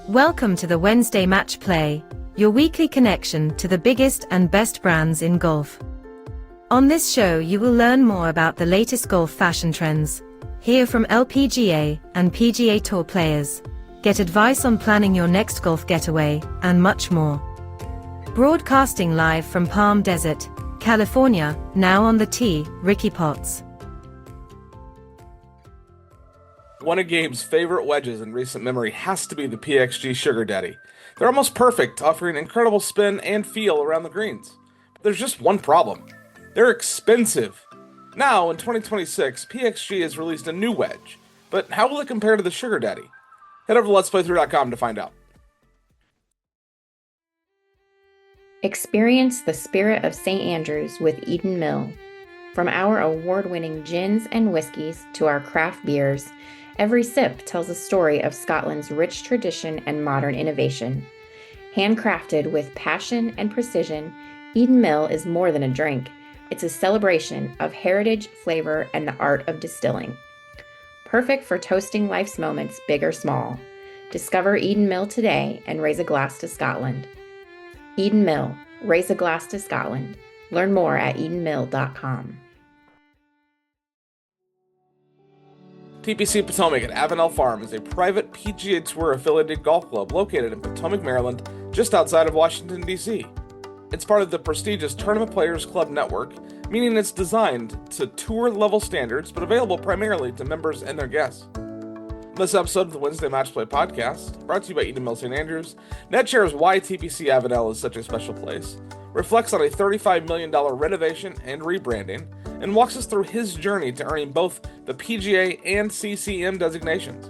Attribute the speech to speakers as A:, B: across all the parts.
A: Welcome to the Wednesday Match Play, your weekly connection to the biggest and best brands in golf. On this show you will learn more about the latest golf fashion trends, hear from LPGA and PGA Tour players, get advice on planning your next golf getaway, and much more. Broadcasting live from Palm Desert, California, now on the tee, Ricky Potts.
B: One of Gabe's favorite wedges in recent memory has to be the PXG Sugar Daddy. They're almost perfect, offering incredible spin and feel around the greens. But there's just one problem. They're expensive. Now, in 2026, PXG has released a new wedge. But how will it compare to the Sugar Daddy? Head over to letsplaythrough.com to find out.
C: Experience the spirit of St. Andrews with Eden Mill. From our award-winning gins and whiskeys to our craft beers, every sip tells a story of Scotland's rich tradition and modern innovation. Handcrafted with passion and precision, Eden Mill is more than a drink. It's a celebration of heritage, flavor, and the art of distilling. Perfect for toasting life's moments, big or small. Discover Eden Mill today and raise a glass to Scotland. Eden Mill, raise a glass to Scotland. Learn more at edenmill.com.
B: TPC Potomac at Avenel Farm is a private PGA Tour affiliated golf club located in Potomac, Maryland, just outside of Washington, D.C. It's part of the prestigious Tournament Players Club network, meaning it's designed to tour-level standards but available primarily to members and their guests. In this episode of the Wednesday Match Play podcast, brought to you by Eden Mill St. Andrews, Ned shares why TPC Avenel is such a special place, reflects on a $35 million renovation and rebranding, and walks us through his journey to earning both the PGA and CCM designations.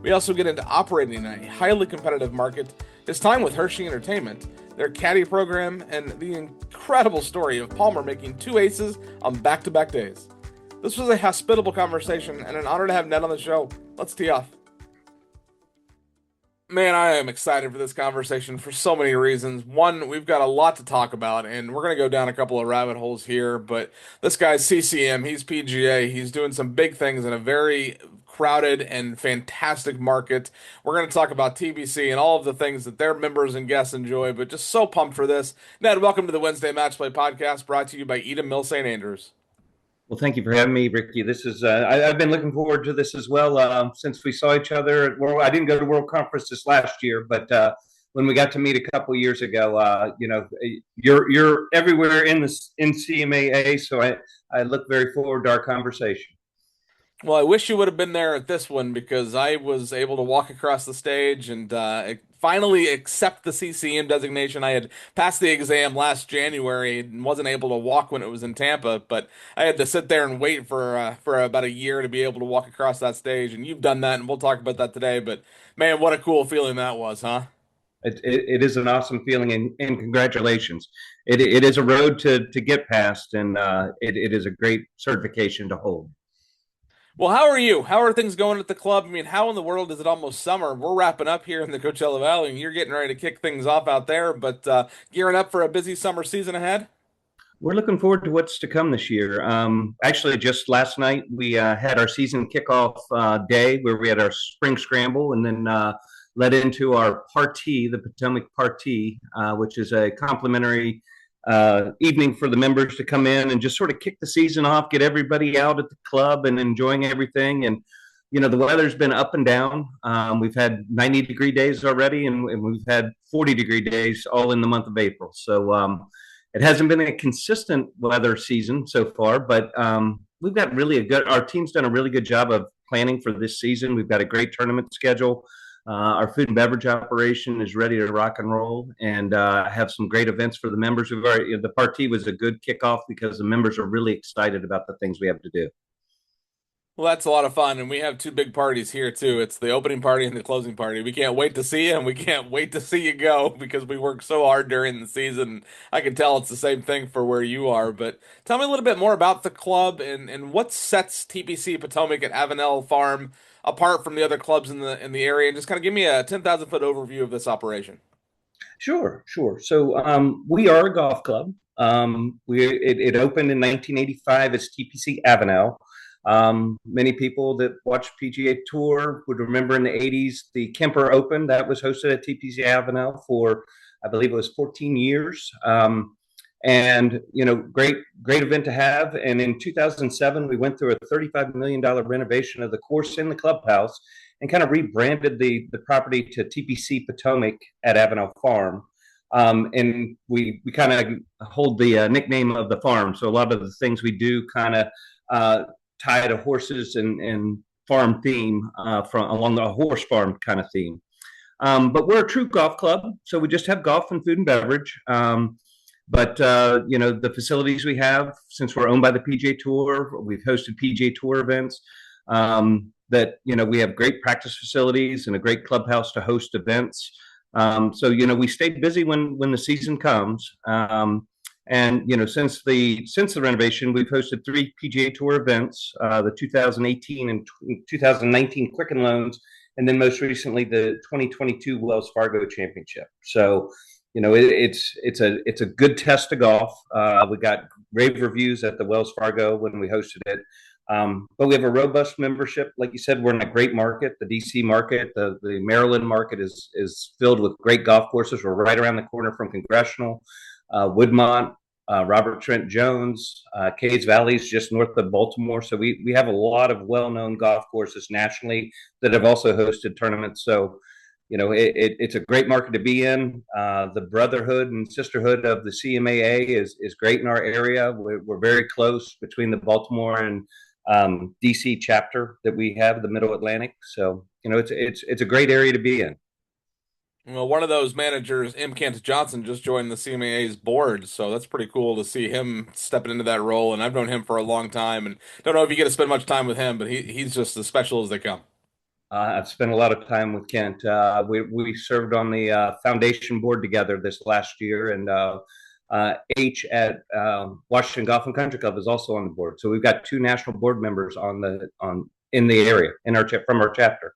B: We also get into operating in a highly competitive market, his time with Hershey Entertainment, their caddie program, and the incredible story of Palmer making 2 aces on back-to-back days. This was a hospitable conversation and an honor to have Ned on the show. Let's tee off. Man, I am excited for this conversation for so many reasons. One, we've got a lot to talk about, and we're going to go down a couple of rabbit holes here, but this guy's CCM, he's PGA, he's doing some big things in a very crowded and fantastic market. We're going to talk about TBC and all of the things that their members and guests enjoy, but just so pumped for this. Ned, welcome to the Wednesday Match Play podcast, brought to you by Eden Mill St. Andrews.
D: Well, thank you for having me, Ricky. This is I've been looking forward to this as well since we saw each other. Well, I didn't go to World Conference this last year, but when we got to meet a couple years ago, you're everywhere in CMAA, so I look very forward to our conversation.
B: Well, I wish you would have been there at this one because I was able to walk across the stage and finally accept the CCM designation. I had passed the exam last January and wasn't able to walk when it was in Tampa, but I had to sit there and wait for about a year to be able to walk across that stage. And you've done that, and we'll talk about that today. But man, what a cool feeling that was, huh?
D: It is an awesome feeling, and congratulations. It is a road to get past, and it is a great certification to hold.
B: Well, how are you? How are things going at the club? I mean, how in the world is it almost summer? We're wrapping up here in the Coachella Valley, and you're getting ready to kick things off out there, but gearing up for a busy summer season ahead?
D: We're looking forward to what's to come this year. Actually, just last night, we had our season kickoff day where we had our spring scramble and then led into our party, the Potomac Party, which is a complimentary evening for the members to come in and just sort of kick the season off, get everybody out at the club and enjoying everything. And, you know, the weather's been up and down. We've had 90-degree days already, and we've had 40-degree days all in the month of April. So it hasn't been a consistent weather season so far, but we've got our team's done a really good job of planning for this season. We've got a great tournament schedule. Our food and beverage operation is ready to rock and roll, and have some great events for the members. The party was a good kickoff because the members are really excited about the things we have to do.
B: Well, that's a lot of fun, and we have 2 big parties here too. It's the opening party and the closing party. We can't wait to see you, and we can't wait to see you go because we work so hard during the season. I can tell it's the same thing for where you are, but tell me a little bit more about the club and what sets TPC Potomac at Avenel Farm apart from the other clubs in the area, and just kind of give me a 10,000-foot overview of this operation.
D: Sure. So we are a golf club. It opened in 1985 as TPC Avenel. Many people that watch PGA Tour would remember in the 80s, the Kemper Open that was hosted at TPC Avenel for, I believe it was 14 years. And, great event to have. And in 2007, we went through a $35 million renovation of the course in the clubhouse and kind of rebranded the property to TPC Potomac at Avenel Farm. And we kind of hold the nickname of the farm. So a lot of the things we do kind of tie to horses and farm theme from along the horse farm kind of theme. But we're a true golf club, so we just have golf and food and beverage. But the facilities we have, since we're owned by the PGA Tour, we've hosted PGA Tour events. We have great practice facilities and a great clubhouse to host events. So we stay busy when the season comes. And since the renovation, we've hosted 3 PGA Tour events: the 2018 and 2019 Quicken Loans, and then most recently the 2022 Wells Fargo Championship. So it's a good test of golf. We got rave reviews at the Wells Fargo when we hosted it. But we have a robust membership. Like you said, we're in a great market. The DC market, the Maryland market is filled with great golf courses. We're right around the corner from Congressional, Woodmont, Robert Trent Jones, Cades Valley is just north of Baltimore. So we have a lot of well-known golf courses nationally that have also hosted tournaments. So it's a great market to be in. The brotherhood and sisterhood of the CMAA is great in our area. We're very close between the Baltimore and DC chapter that we have, the Middle Atlantic. So it's a great area to be in.
B: Well, one of those managers, M. Kent Johnson, just joined the CMAA's board, so that's pretty cool to see him stepping into that role. And I've known him for a long time, and don't know if you get to spend much time with him, but he's just as special as they come.
D: I've spent a lot of time with Kent. We served on the foundation board together this last year, and H at Washington Golf and Country Club is also on the board. So we've got 2 national board members in the area from our chapter.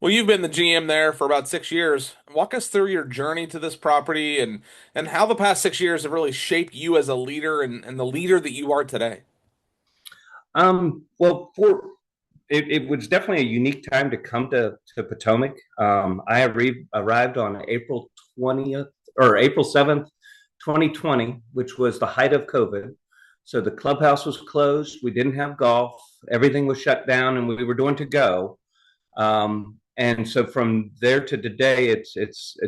B: Well, you've been the GM there for about 6 years. Walk us through your journey to this property and how the past 6 years have really shaped you as a leader and the leader that you are today.
D: Well, it was definitely a unique time to come to Potomac. I arrived on April 20th or April 7th, 2020, which was the height of COVID. So the clubhouse was closed. We didn't have golf. Everything was shut down, and we were doing to go. And so from there to today, it's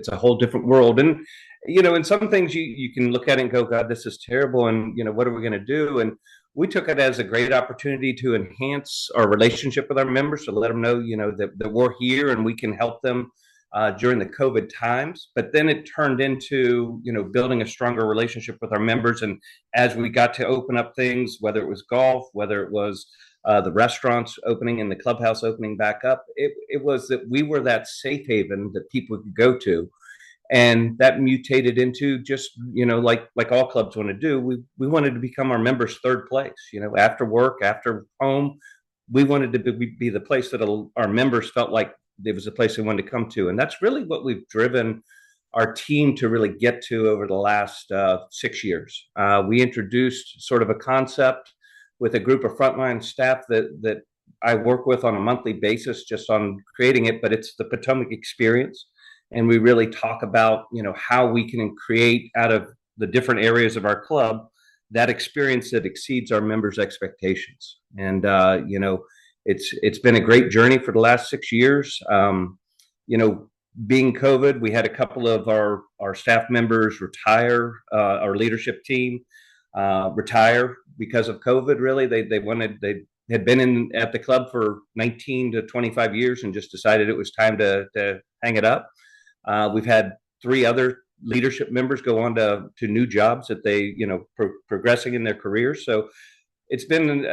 D: a whole different world. And in some things you can look at it and go, God, this is terrible. And what are we going to do? And we took it as a great opportunity to enhance our relationship with our members, to let them know, that we're here and we can help them during the COVID times. But then it turned into, building a stronger relationship with our members. And as we got to open up things, whether it was golf, whether it was the restaurants opening and the clubhouse opening back up, it was that we were that safe haven that people could go to. And that mutated into just, like all clubs want to do, we wanted to become our members' third place. After work, after home, we wanted to be the place that our members felt like it was a place they wanted to come to. And that's really what we've driven our team to really get to over the last 6 years. We introduced sort of a concept with a group of frontline staff that I work with on a monthly basis just on creating it, but it's the Potomac experience. And we really talk about, how we can create out of the different areas of our club that experience that exceeds our members' expectations. And, it's been a great journey for the last 6 years. Being COVID, we had a couple of our staff members retire, our leadership team retire because of COVID. Really, they had been at the club for 19 to 25 years and just decided it was time to hang it up. We've had 3 other leadership members go on to new jobs that they, progressing in their careers. So it's been,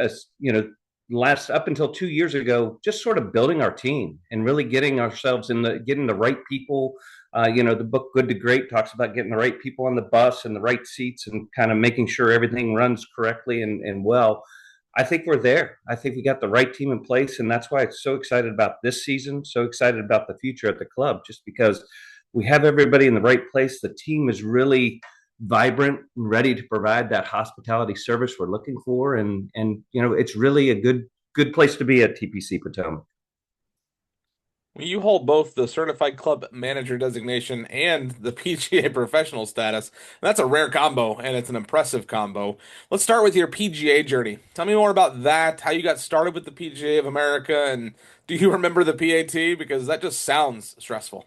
D: last up until 2 years ago, just sort of building our team and really getting ourselves getting the right people. The book Good to Great talks about getting the right people on the bus and the right seats and kind of making sure everything runs correctly and well. I think we're there. I think we got the right team in place, and that's why I'm so excited about this season, so excited about the future at the club, just because we have everybody in the right place. The team is really vibrant and ready to provide that hospitality service we're looking for. And it's really a good place to be at TPC Potomac.
B: You hold both the certified club manager designation and the PGA professional status. That's a rare combo, and it's an impressive combo. Let's start with your PGA journey. Tell me more about that, how you got started with the PGA of America, and do you remember the PAT? Because that just sounds stressful.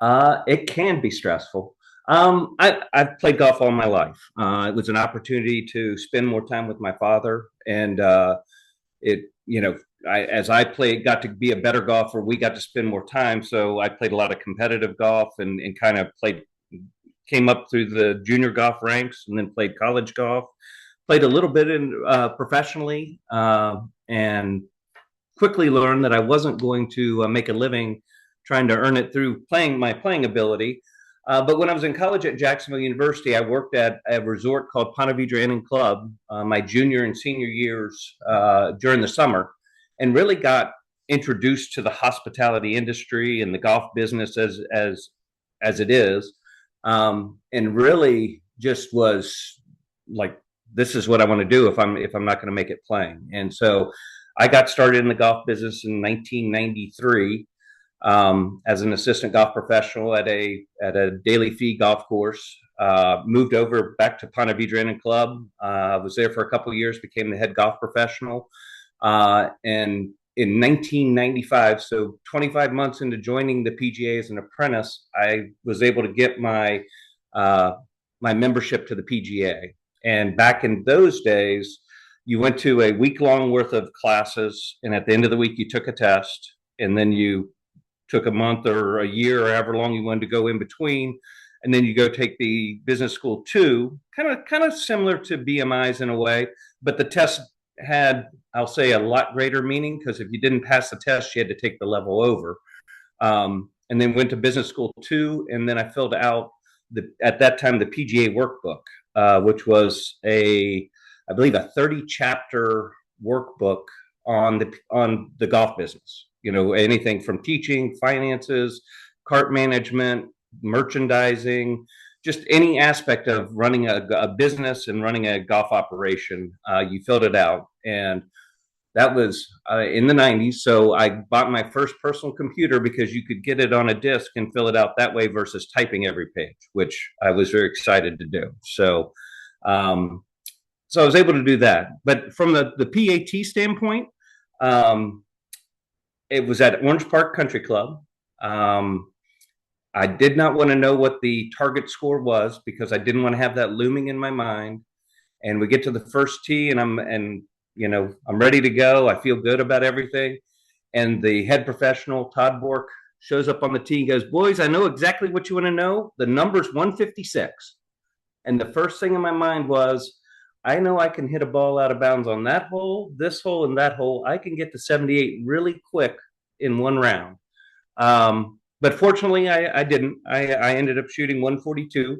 D: It can be stressful. I've played golf all my life. It was an opportunity to spend more time with my father, and it, as I played, got to be a better golfer. We got to spend more time, so I played a lot of competitive golf and kind of came up through the junior golf ranks, and then played college golf. Played a little bit in professionally, and quickly learned that I wasn't going to make a living trying to earn it through my playing ability. But when I was in college at Jacksonville University, I worked at a resort called Ponte Vedra Inn and Club my junior and senior years during the summer, and really got introduced to the hospitality industry and the golf business as it is, and really just was like, this is what I want to do if I'm not going to make it playing. And so I got started in the golf business in 1993 as an assistant golf professional at a daily fee golf course. Moved over back to Ponte Vedra Inn and Club. Was there for a couple of years, became the head golf professional. And in 1995, so 25 months into joining the PGA as an apprentice, I was able to get my membership to the PGA. And back in those days, you went to a week-long worth of classes, and at the end of the week, you took a test, and then you took a month or a year or however long you wanted to go in between, and then you go take the business school 2, kind of similar to BMIs in a way, but the test had, I'll say, a lot greater meaning, because if you didn't pass the test, you had to take the level over. And then went to business school 2, and then I filled out at that time the PGA workbook, which was I believe a 30 chapter workbook on the golf business. Anything from teaching, finances, cart management, merchandising, just any aspect of running a business and running a golf operation. You filled it out, and that was in the 90s. So I bought my first personal computer because you could get it on a disc and fill it out that way versus typing every page, which I was very excited to do. So I was able to do that. But from the PAT standpoint, it was at Orange Park Country Club. I did not want to know what the target score was because I didn't want to have that looming in my mind. And we get to the first tee, and I'm ready to go. I feel good about everything. And the head professional, Todd Bork, shows up on the tee and goes, "Boys, I know exactly what you want to know. The number's 156. And the first thing in my mind was, I know I can hit a ball out of bounds on that hole, this hole, and that hole. I can get to 78 really quick in one round." But fortunately, I didn't. I ended up shooting 142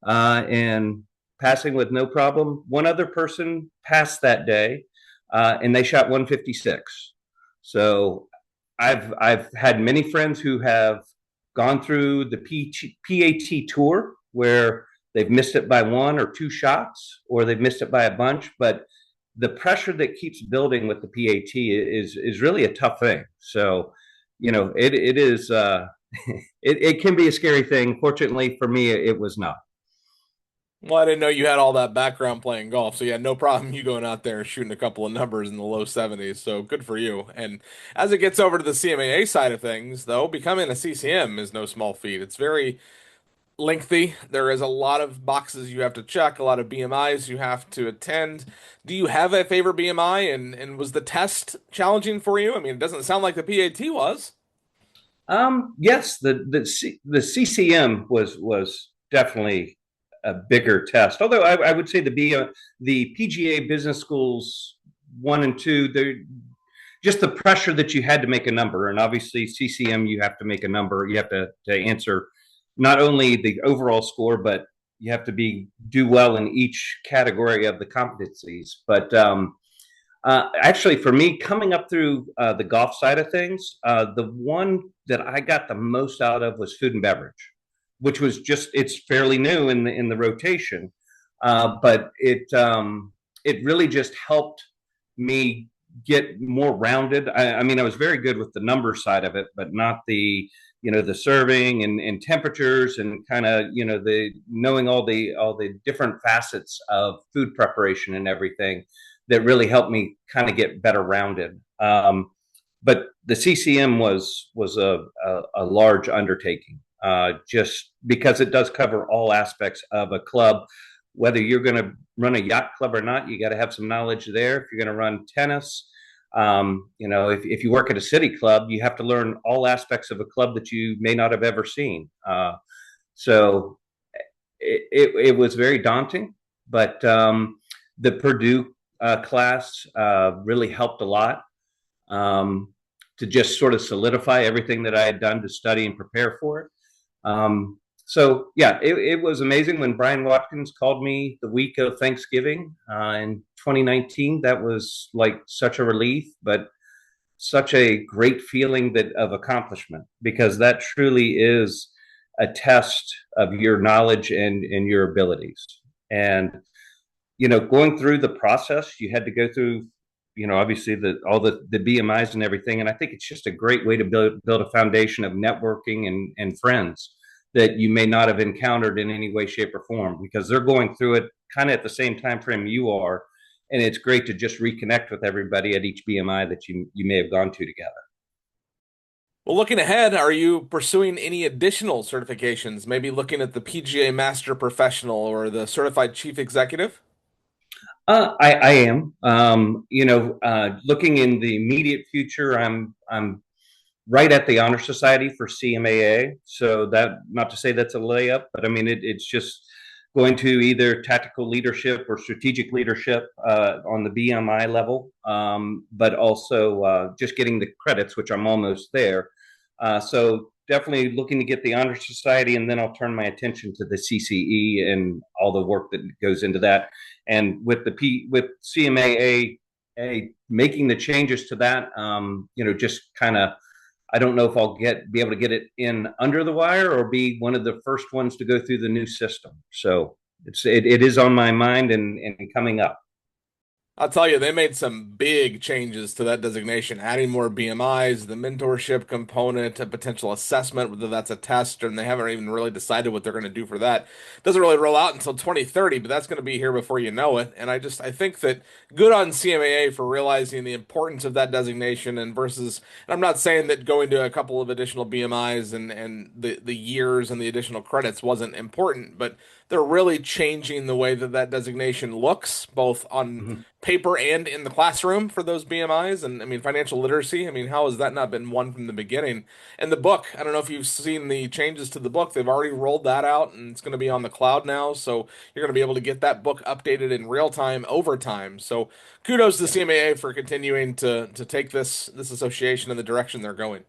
D: and passing with no problem. One other person passed that day, and they shot 156. So I've had many friends who have gone through the PAT tour where they've missed it by 1 or 2 shots, or they've missed it by a bunch. But the pressure that keeps building with the PAT is really a tough thing. So, it is. It can be a scary thing. Fortunately for me, it was not.
B: Well, I didn't know you had all that background playing golf, so you had no problem you going out there and shooting a couple of numbers in the low 70s. So good for you. And as it gets over to the CMAA side of things, though, becoming a CCM is no small feat. It's very lengthy. There is a lot of boxes you have to check, a lot of BMIs you have to attend. Do you have a favorite BMI, and was the test challenging for you? I mean, it doesn't sound like the PAT was.
D: Yes, the CCM was definitely a bigger test. Although I would say the PGA business schools 1 and 2, they're just the pressure that you had to make a number, and obviously CCM you have to make a number. You have to answer not only the overall score, but you have to do well in each category of the competencies. But actually, for me, coming up through the golf side of things, the one that I got the most out of was food and beverage. which was just, it's fairly new in the rotation, but it really just helped me get more rounded. I mean, I was very good with the number side of it, but not the, the serving and temperatures and kind of, the knowing all the different facets of food preparation and everything that really helped me kind of get better rounded. But the CCM was a large undertaking, just because it does cover all aspects of a club. Whether you're going to run a yacht club or not, you got to have some knowledge there. If you're going to run tennis, if you work at a city club, you have to learn all aspects of a club that you may not have ever seen. So it was very daunting, but the Purdue class really helped a lot, to just sort of solidify everything that I had done to study and prepare for it. So yeah, it was amazing when Brian Watkins called me the week of Thanksgiving in 2019. That was like such a relief, but such a great feeling of accomplishment, because that truly is a test of your knowledge and your abilities. And going through the process, you had to go through, obviously all the BMIs and everything. And I think it's just a great way to build a foundation of networking and friends that you may not have encountered in any way, shape, or form, because they're going through it kind of at the same time frame you are. And it's great to just reconnect with everybody at each BMI that you may have gone to together.
B: Well, looking ahead, are you pursuing any additional certifications? Maybe looking at the PGA Master Professional or the Certified Chief Executive?
D: I am, looking in the immediate future. I'm right at the Honor Society for CMAA. So that, not to say that's a layup, but I mean, it's just going to either tactical leadership or strategic leadership on the BMI level, but also just getting the credits, which I'm almost there. So definitely looking to get the Honor Society, and then I'll turn my attention to the CCE and all the work that goes into that. And with CMAA making the changes to that, just kind of, I don't know if I'll be able to get it in under the wire or be one of the first ones to go through the new system. So it is on my mind and coming up.
B: I'll tell you, they made some big changes to that designation, adding more BMIs, the mentorship component, a potential assessment, whether that's a test, and they haven't even really decided what they're going to do for that. Doesn't really roll out until 2030, but that's going to be here before you know it. And I think that good on CMAA for realizing the importance of that designation and versus, and I'm not saying that going to a couple of additional BMIs and the years and the additional credits wasn't important, but they're really changing the way that that designation looks, both on
D: Mhm.
B: paper and in the classroom for those BMIs. And I mean, financial literacy, I mean, how has that not been one from the beginning? And the book, I don't know if you've seen the changes to the book. They've already rolled that out and it's going to be on the cloud now. So you're going to be able to get that book updated in real time over time. So kudos to CMAA for continuing to take this association in the direction they're going.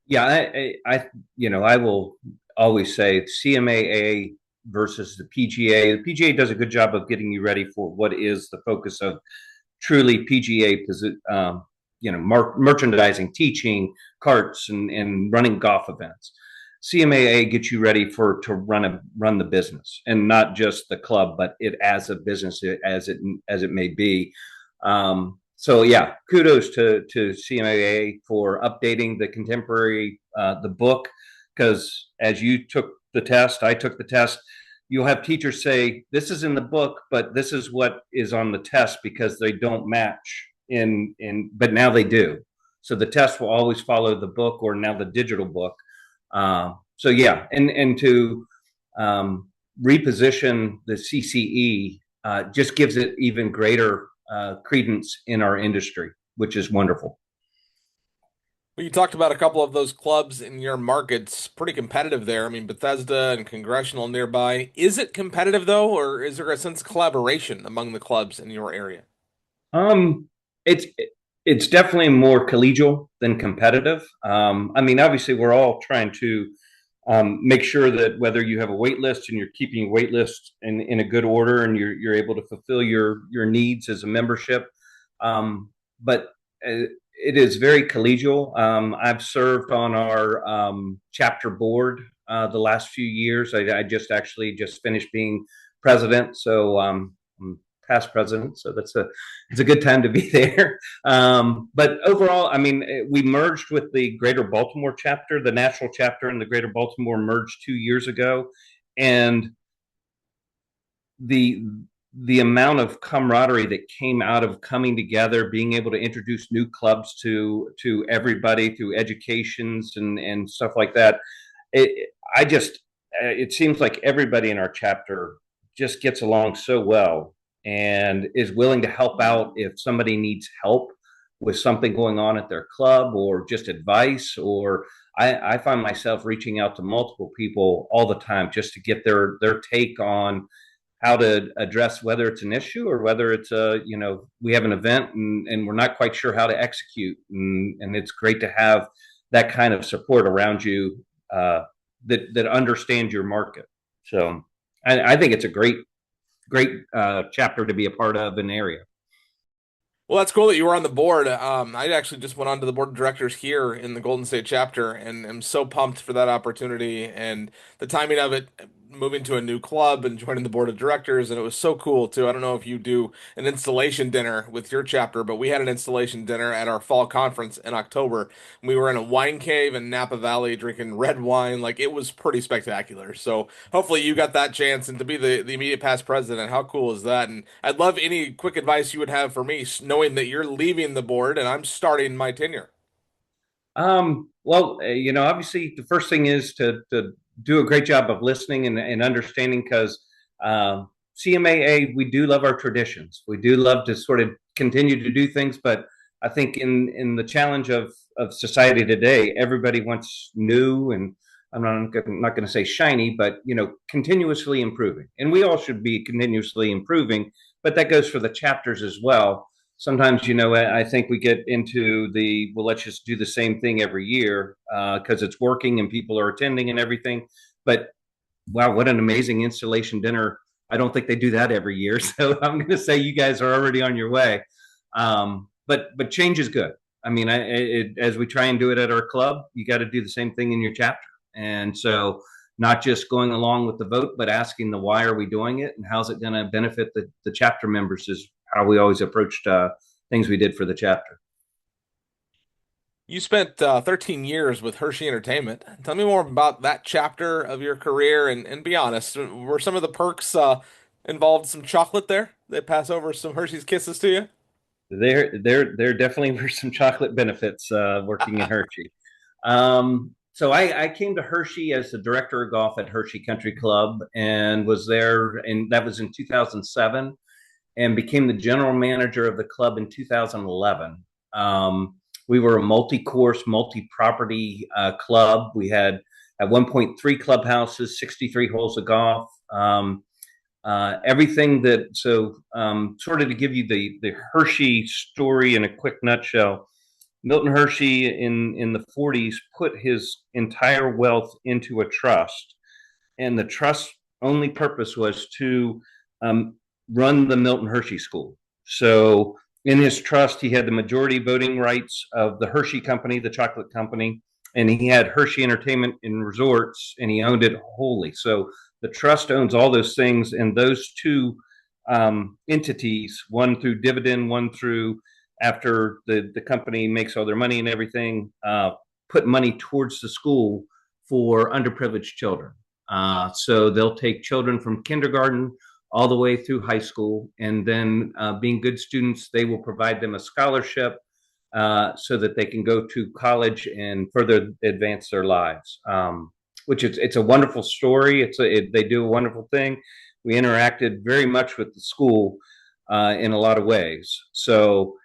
D: Yeah, I will always say CMAA versus the PGA. The PGA does a good job of getting you ready for what is the focus of truly PGA, merchandising, teaching, carts, and running golf events. CMAA gets you ready to run the business, and not just the club, but it as a business as it may be. So yeah, kudos to CMAA for updating the contemporary the book, because as you took the test, I took the test. You'll have teachers say, "This is in the book, but this is what is on the test," because they don't match but now they do. So the test will always follow the book, or now the digital book. So yeah, and to reposition the CCE just gives it even greater credence in our industry, which is wonderful.
B: Well, you talked about a couple of those clubs in your markets, pretty competitive there. I mean, Bethesda and Congressional nearby. Is it competitive though, or is there a sense of collaboration among the clubs in your area?
D: Um, it's it's definitely more collegial than competitive. I mean, obviously, we're all trying to make sure that whether you have a wait list and you're keeping a wait list in a good order, and you're able to fulfill your needs as a membership. But it is very collegial. I've served on our chapter board the last few years. I just actually just finished being president, so I'm past president, so it's a good time to be there. But overall, I mean, we merged with the Greater Baltimore chapter. The national chapter in the Greater Baltimore merged 2 years ago, and the amount of camaraderie that came out of coming together, being able to introduce new clubs to everybody through educations and stuff like that. It seems like everybody in our chapter just gets along so well and is willing to help out if somebody needs help with something going on at their club or just advice. Or I find myself reaching out to multiple people all the time just to get their take on how to address whether it's an issue or whether it's we have an event and we're not quite sure how to execute, and it's great to have that kind of support around you that understands your market. So I think it's a great chapter to be a part of an area.
B: Well, that's cool that you were on the board. I actually just went onto the board of directors here in the Golden State chapter, and am so pumped for that opportunity and the timing of it, moving to a new club and joining the board of directors. And it was so cool too. I don't know if you do an installation dinner with your chapter, but we had an installation dinner at our fall conference in October. We were in a wine cave in Napa Valley drinking red wine. Like, it was pretty spectacular. So hopefully you got that chance, and to be the immediate past president, how cool is that? And I'd love any quick advice you would have for me, knowing that you're leaving the board and I'm starting my tenure.
D: Well, obviously the first thing is to do a great job of listening and understanding, because CMAA, we do love our traditions. We do love to sort of continue to do things, but I think in the challenge of society today, everybody wants new, and I'm not going to say shiny, but continuously improving. And we all should be continuously improving, but that goes for the chapters as well. Sometimes, I think we get into well, let's just do the same thing every year because it's working and people are attending and everything. But wow, what an amazing installation dinner. I don't think they do that every year. So I'm going to say you guys are already on your way. But change is good. I mean, as we try and do it at our club, you got to do the same thing in your chapter. And so not just going along with the vote, but asking the why are we doing it and how's it going to benefit the chapter members is how we always approached things we did for the chapter.
B: You spent 13 years with Hershey Entertainment. Tell me more about that chapter of your career, and be honest, were some of the perks involved some chocolate there? They pass over some Hershey's Kisses to you?
D: There definitely were some chocolate benefits working in Hershey. So I came to Hershey as the director of golf at Hershey Country Club and was there, and that was in 2007, and became the general manager of the club in 2011. We were a multi-course, multi-property club. We had at one point 3 clubhouses, 63 holes of golf. Everything sort of to give you the Hershey story in a quick nutshell. Milton Hershey in the 40s put his entire wealth into a trust, and the trust only purpose was to run the Milton Hershey School. So in his trust, he had the majority voting rights of the Hershey Company, the chocolate company, and he had Hershey Entertainment and Resorts, and he owned it wholly. So the trust owns all those things, and those two entities, one through dividend, one through after the company makes all their money and everything, put money towards the school for underprivileged children. So they'll take children from kindergarten all the way through high school, and then being good students, they will provide them a scholarship so that they can go to college and further advance their lives. Which it's a wonderful story. They do a wonderful thing. We interacted very much with the school in a lot of ways. So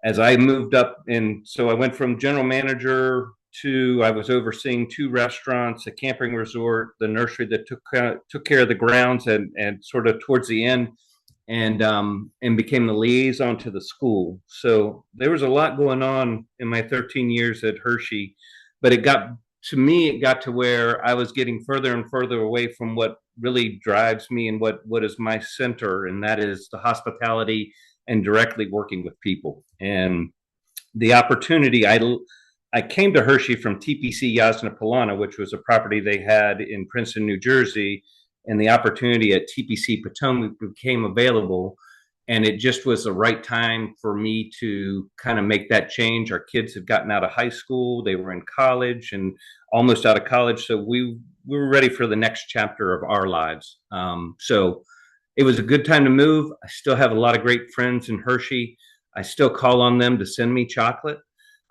D: as I moved up, so I went from general manager to I was overseeing 2 restaurants, a camping resort, the nursery that took care of the grounds, and sort of towards the end, and became the liaison to the school. So there was a lot going on in my 13 years at Hershey, but it got to where I was getting further and further away from what really drives me and what is my center, and that is the hospitality and directly working with people. And the opportunity, I came to Hershey from TPC Polana, which was a property they had in Princeton, New Jersey, and the opportunity at TPC Potomac became available. And it just was the right time for me to kind of make that change. Our kids had gotten out of high school, they were in college and almost out of college. So we were ready for the next chapter of our lives. So it was a good time to move. I still have a lot of great friends in Hershey. I still call on them to send me chocolate.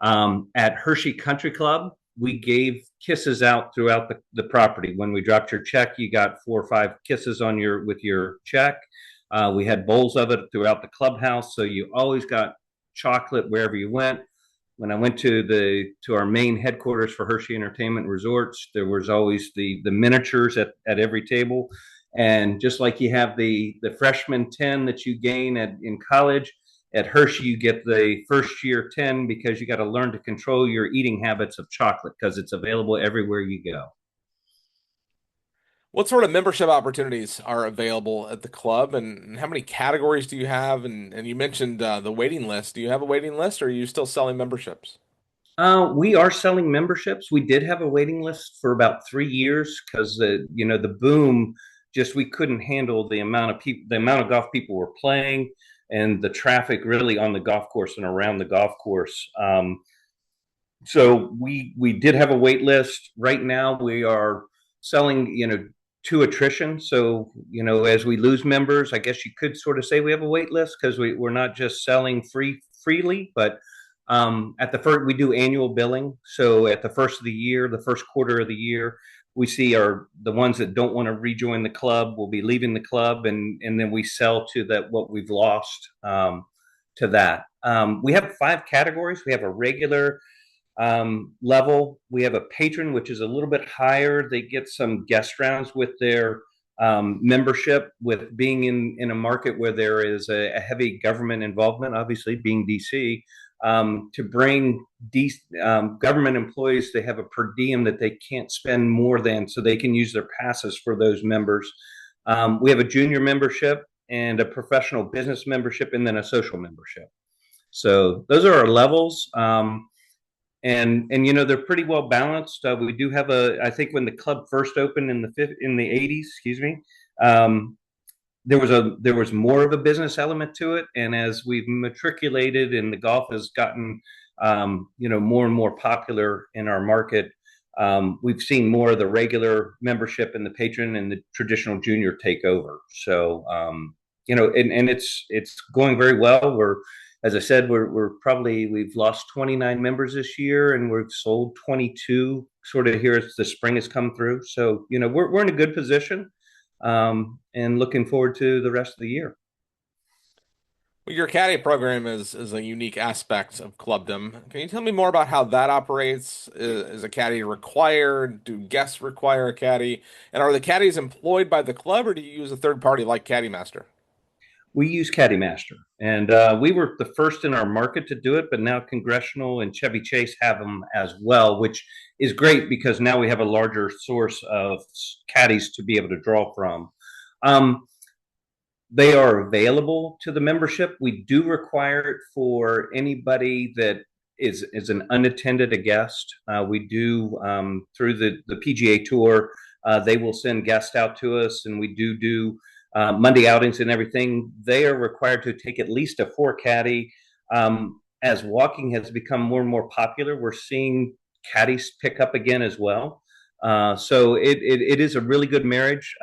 D: At Hershey Country Club, we gave kisses out throughout the property. When we dropped your check, you got 4 or 5 kisses on with your check. We had bowls of it throughout the clubhouse, so you always got chocolate wherever you went. When I went to our main headquarters for Hershey Entertainment Resorts, there was always the miniatures at every table. And just like you have the freshman 10 that you gain in college, at Hershey, you get the first year 10 because you got to learn to control your eating habits of chocolate because it's available everywhere you go.
B: What sort of membership opportunities are available at the club, and how many categories do you have? And you mentioned the waiting list. Do you have a waiting list, or are you still selling memberships?
D: We are selling memberships. We did have a waiting list for about 3 years because the boom, just we couldn't handle the amount of people, the amount of golf people were playing, and the traffic really on the golf course and around the golf course. So we did have a wait list. Right now, we are selling, to attrition. So as we lose members, I guess you could sort of say we have a wait list because we're not just selling freely, but at the first, we do annual billing. So at the first of the year, the first quarter of the year, we see the ones that don't want to rejoin the club will be leaving the club, and then we sell to that what we've lost to that. We have 5 categories. We have a regular level. We have a patron, which is a little bit higher. They get some guest rounds with their membership, with being in a market where there is a heavy government involvement, obviously being DC. To bring government employees, they have a per diem that they can't spend more than, so they can use their passes for those members. We have a junior membership and a professional business membership, and then a social membership. So those are our levels. And they're pretty well balanced. We do have I think when the club first opened in the 80s, excuse me, there was more of a business element to it, and as we've matriculated and the golf has gotten more and more popular in our market, we've seen more of the regular membership and the patron and the traditional junior take over. So and it's going very well. As I said, we've lost 29 members this year, and we've sold 22 sort of here as the spring has come through. So we're in a good position, and looking forward to the rest of the year.
B: Well, your caddy program is a unique aspect of clubdom. Can you tell me more about how that operates? Is a caddy required? Do guests require a caddy? And are the caddies employed by the club, or do you use a third party like Caddy Master?
D: We use Caddy Master, and we were the first in our market to do it, but now Congressional and Chevy Chase have them as well, which is great because now we have a larger source of caddies to be able to draw from. They are available to the membership. We do require it for anybody that is an unattended a guest. We do through the PGA Tour. They will send guests out to us, and we do Monday outings and everything. They are required to take at least a 4 caddy. As walking has become more and more popular, we're seeing caddies pick up again as well. So it is a really good marriage.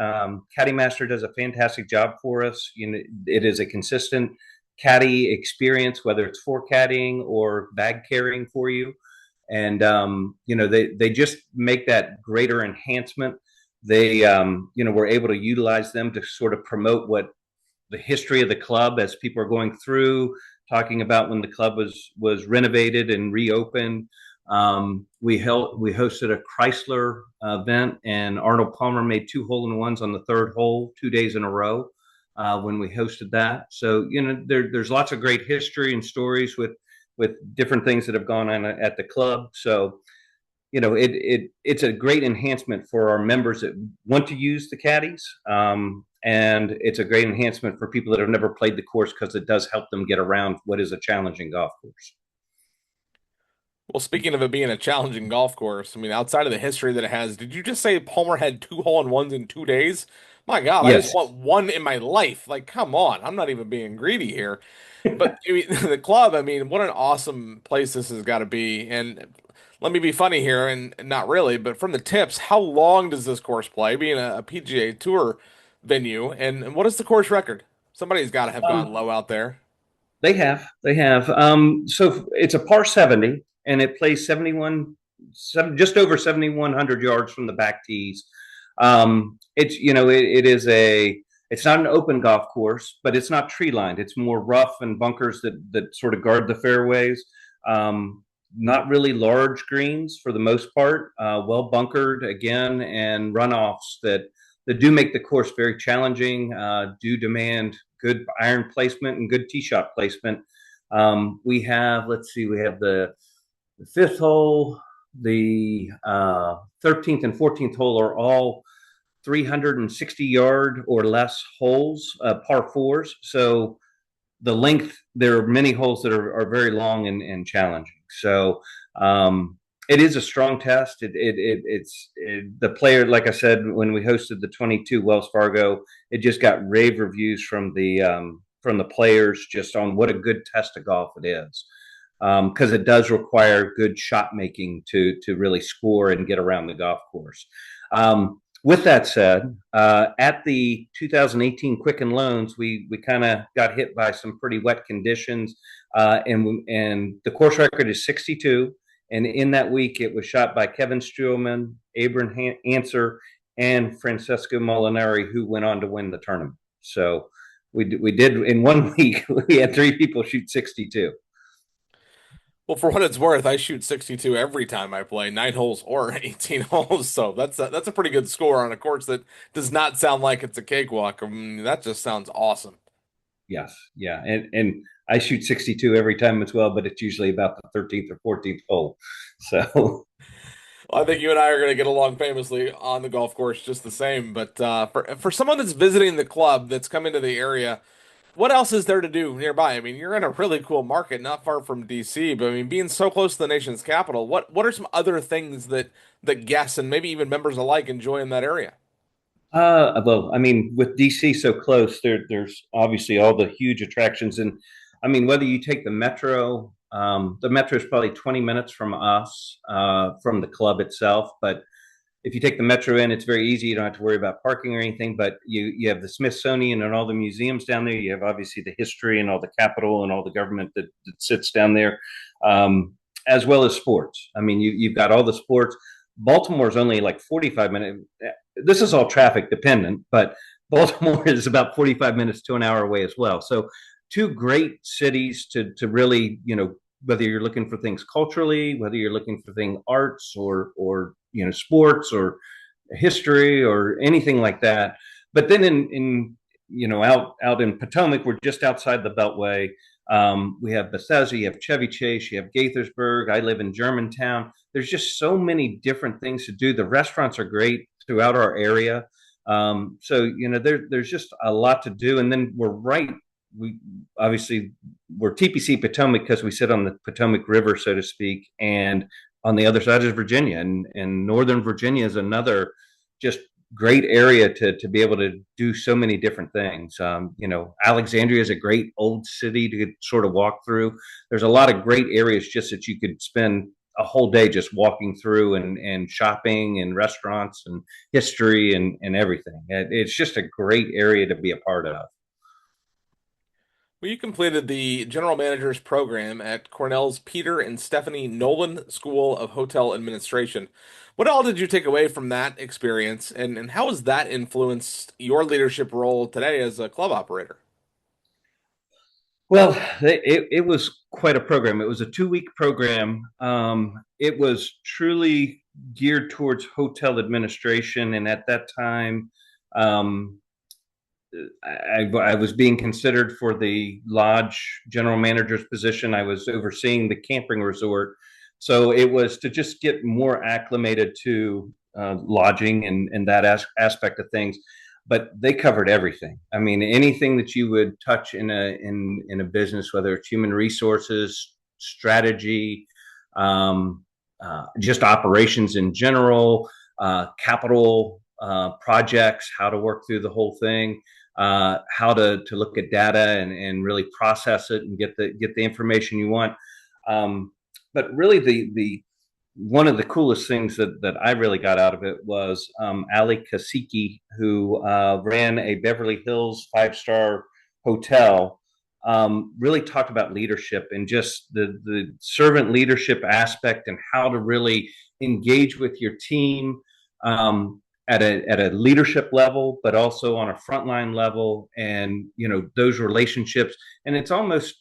D: Caddy Master does a fantastic job for us. It is a consistent caddy experience, whether it's for caddying or bag carrying for you. And they just make that greater enhancement. They we're able to utilize them to sort of promote what the history of the club as people are going through, talking about when the club was renovated and reopened. We hosted a Chrysler event, and Arnold Palmer made 2 hole-in-ones on the 3rd hole 2 days in a row when we hosted that. So there's lots of great history and stories with different things that have gone on at the club. So it's a great enhancement for our members that want to use the caddies, and it's a great enhancement for people that have never played the course because it does help them get around what is a challenging golf course.
B: Well, speaking of it being a challenging golf course, I mean, outside of the history that it has, did you just say Palmer had two hole-in-ones in 2 days? My God, I just
D: Yes.
B: want one in my life. Like, come on, I'm not even being greedy here. But I mean, the club, I mean, what an awesome place this has got to be. And let me be funny here, and not really, but from the tips, how long does this course play, being a PGA Tour venue? And what is the course record? Somebody's got to have gone
D: Um,
B: low out there.
D: they have. So it's a par 70, and it plays 71, just over 7,100 yards from the back tees. It's it is it's not an open golf course, but it's not tree lined. It's more rough and bunkers that sort of guard the fairways. Not really large greens for the most part, well bunkered again, and runoffs that do make the course very challenging, do demand good iron placement and good tee shot placement. We have, let's see, we have the fifth hole, the 13th and 14th hole are all 360-yard or less holes, par fours. So the length, there are many holes that are very long and challenging. So it is a strong test. The player, like I said, when we hosted the 22 Wells Fargo, it just got rave reviews from the players just on what a good test of golf it is. Because it does require good shot making to really score and get around the golf course. With that said, at the 2018 Quicken Loans, we kind of got hit by some pretty wet conditions, and the course record is 62. And in that week, it was shot by Kevin Struelman, Abram Anser, and Francesco Molinari, who went on to win the tournament. So we did in 1 week. We had three people shoot 62.
B: Well, for what it's worth, I shoot 62 every time I play, 9 holes or 18 holes. So that's a pretty good score on a course that does not sound like it's a cakewalk. I mean, that just sounds awesome.
D: Yes, yeah, and I shoot 62 every time as well, but it's usually about the 13th or 14th hole. So
B: Well, I think you and I are going to get along famously on the golf course just the same. But for someone that's visiting the club that's coming to the area, what else is there to do nearby? I mean, you're in a really cool market, not far from DC, but I mean, being so close to the nation's capital, what are some other things that guests and maybe even members alike enjoy in that area?
D: well, I mean, with DC so close, there's obviously all the huge attractions, and I mean, whether you take the metro is probably 20 minutes from us, from the club itself, but if you take the metro in, it's very easy. You don't have to worry about parking or anything. But you have the Smithsonian and all the museums down there. You have obviously the history and all the capital and all the government that sits down there, as well as sports. I mean, you've got all the sports. Baltimore's only like 45 minutes. This is all traffic dependent, but Baltimore is about 45 minutes to an hour away as well. So two great cities to really, whether you're looking for things culturally, whether you're looking for things arts or sports or history or anything like that. But then out in Potomac, we're just outside the Beltway. We have Bethesda, you have Chevy Chase, you have Gaithersburg. I live in Germantown. There's just so many different things to do. The restaurants are great throughout our area. So there's just a lot to do. And then we obviously we're TPC Potomac because we sit on the Potomac River, so to speak, and on the other side is Virginia, and Northern Virginia is another just great area to be able to do so many different things. Alexandria is a great old city to sort of walk through. There's a lot of great areas just that you could spend a whole day just walking through and shopping and restaurants and history and everything. It's just a great area to be a part of.
B: Well, you completed the general manager's program at Cornell's Peter and Stephanie Nolan School of Hotel Administration. What all did you take away from that experience, and how has that influenced your leadership role today as a club operator?
D: Well, it was quite a program. It was a 2 week program. It was truly geared towards hotel administration. And at that time, um, I was being considered for the lodge general manager's position. I was overseeing the camping resort. So it was to just get more acclimated to lodging and that aspect of things. But they covered everything. I mean, anything that you would touch in a business, whether it's human resources, strategy, just operations in general, capital projects, how to work through the whole thing, how to look at data and really process it and get the information you want. But really, the one of the coolest things that I really got out of it was Ali Kasiki, who ran a Beverly Hills 5-star hotel, really talked about leadership and just the servant leadership aspect and how to really engage with your team at a leadership level, but also on a frontline level, and those relationships. And it's almost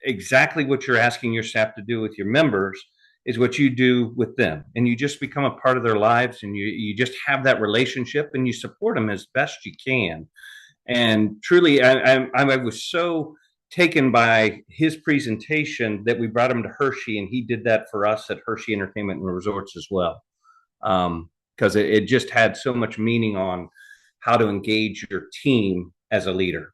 D: exactly what you're asking your staff to do with your members is what you do with them, and you just become a part of their lives, and you just have that relationship and you support them as best you can. And truly, I was so taken by his presentation that we brought him to Hershey, and he did that for us at Hershey Entertainment and Resorts as well, because it just had so much meaning on how to engage your team as a leader.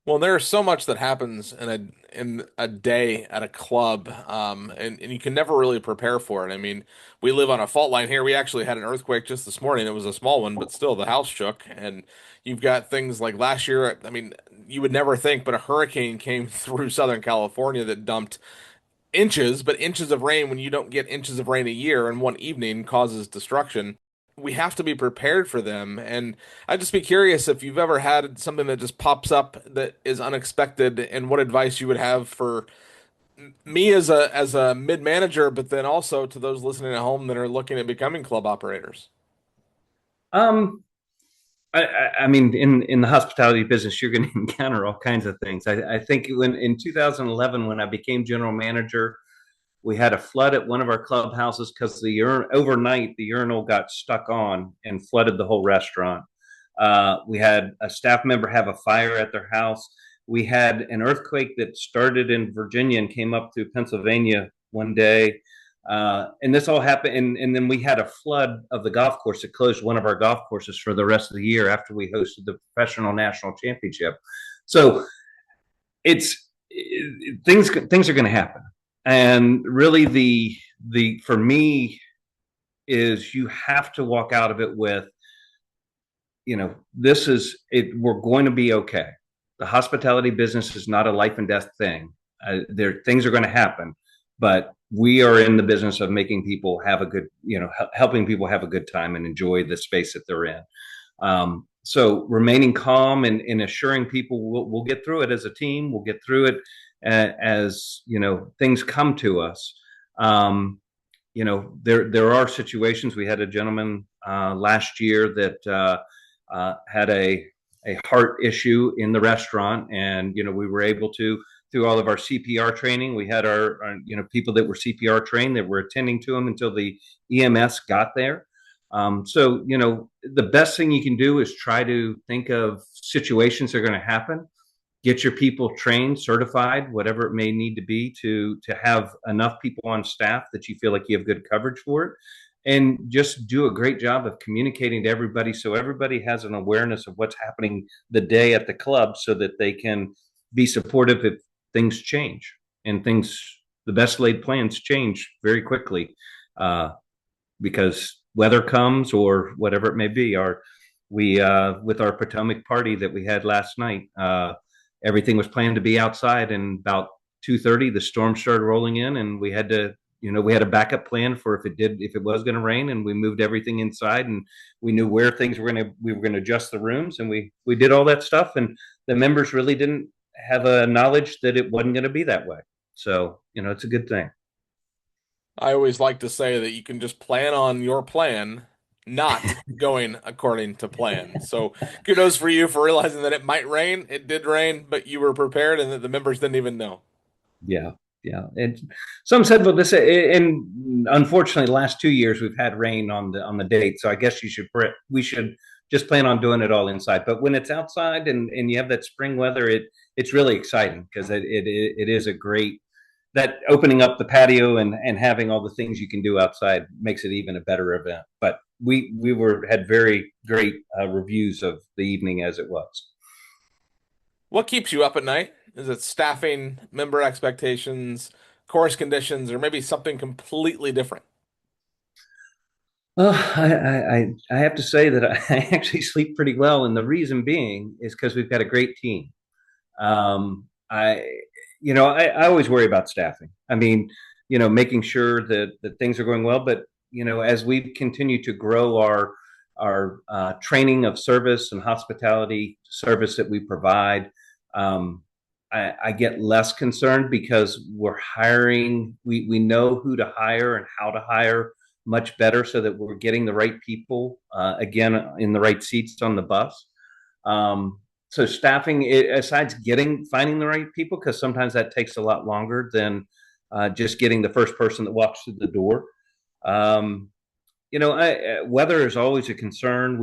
B: Well, there's so much that happens in a day at a club, and you can never really prepare for it. I mean, we live on a fault line here. We actually had an earthquake just this morning. It was a small one, but still, the house shook. And you've got things like last year. I mean, you would never think, but a hurricane came through Southern California that dumped inches, but inches of rain when you don't get inches of rain a year in one evening causes destruction. We have to be prepared for them. And I'd just be curious if you've ever had something that just pops up that is unexpected and what advice you would have for me as a mid manager, but then also to those listening at home that are looking at becoming club operators.
D: Um, I mean, in the hospitality business, you're going to encounter all kinds of things. I think when in 2011, when I became general manager, we had a flood at one of our clubhouses because overnight the urinal got stuck on and flooded the whole restaurant. We had a staff member have a fire at their house. We had an earthquake that started in Virginia and came up through Pennsylvania one day. And this all happened. And then we had a flood of the golf course that closed one of our golf courses for the rest of the year after we hosted the professional national championship. So things are going to happen. And really the for me is you have to walk out of it with, this is it. We're going to be okay. The hospitality business is not a life and death thing. Things are going to happen, but we are in the business of making people have a good, helping people have a good time and enjoy the space that they're in. So remaining calm and assuring people we'll get through it as a team. We'll get through it as things come to us. There are situations. We had a gentleman last year that had a heart issue in the restaurant, and we were able to, through all of our CPR training, we had our people that were CPR trained that were attending to him until the EMS got there. So the best thing you can do is try to think of situations that are going to happen, get your people trained, certified, whatever it may need to be to have enough people on staff that you feel like you have good coverage for it, and just do a great job of communicating to everybody so everybody has an awareness of what's happening the day at the club so that they can be supportive if things change. And the best laid plans change very quickly because weather comes or whatever it may be. With our Potomac party that we had last night, everything was planned to be outside, and about 2:30 the storm started rolling in, and we had a backup plan for if it was going to rain, and we moved everything inside, and we knew where we were going to adjust the rooms, and we did all that stuff, and the members really didn't have a knowledge that it wasn't going to be that way. So it's a good thing.
B: I always like to say that you can just plan on your plan not going according to plan. So kudos for you for realizing that it might rain. It did rain, but you were prepared and that the members didn't even know.
D: Yeah, yeah. And some said, well, and unfortunately, the last 2 years we've had rain on the date. So I guess we should just plan on doing it all inside. But when it's outside and you have that spring weather, it's really exciting because it is a great, that opening up the patio and having all the things you can do outside makes it even a better event. But we had very great reviews of the evening as it was.
B: What keeps you up at night? Is it staffing, member expectations, course conditions, or maybe something completely different?
D: Well, I have to say that I actually sleep pretty well, and the reason being is because we've got a great team. I, I always worry about staffing. I mean, making sure that things are going well. But as we continue to grow our training of service and hospitality service that we provide, I get less concerned because we're hiring. We know who to hire and how to hire much better, so that we're getting the right people again in the right seats on the bus. So staffing, aside finding the right people, because sometimes that takes a lot longer than just getting the first person that walks through the door. Um, weather is always a concern.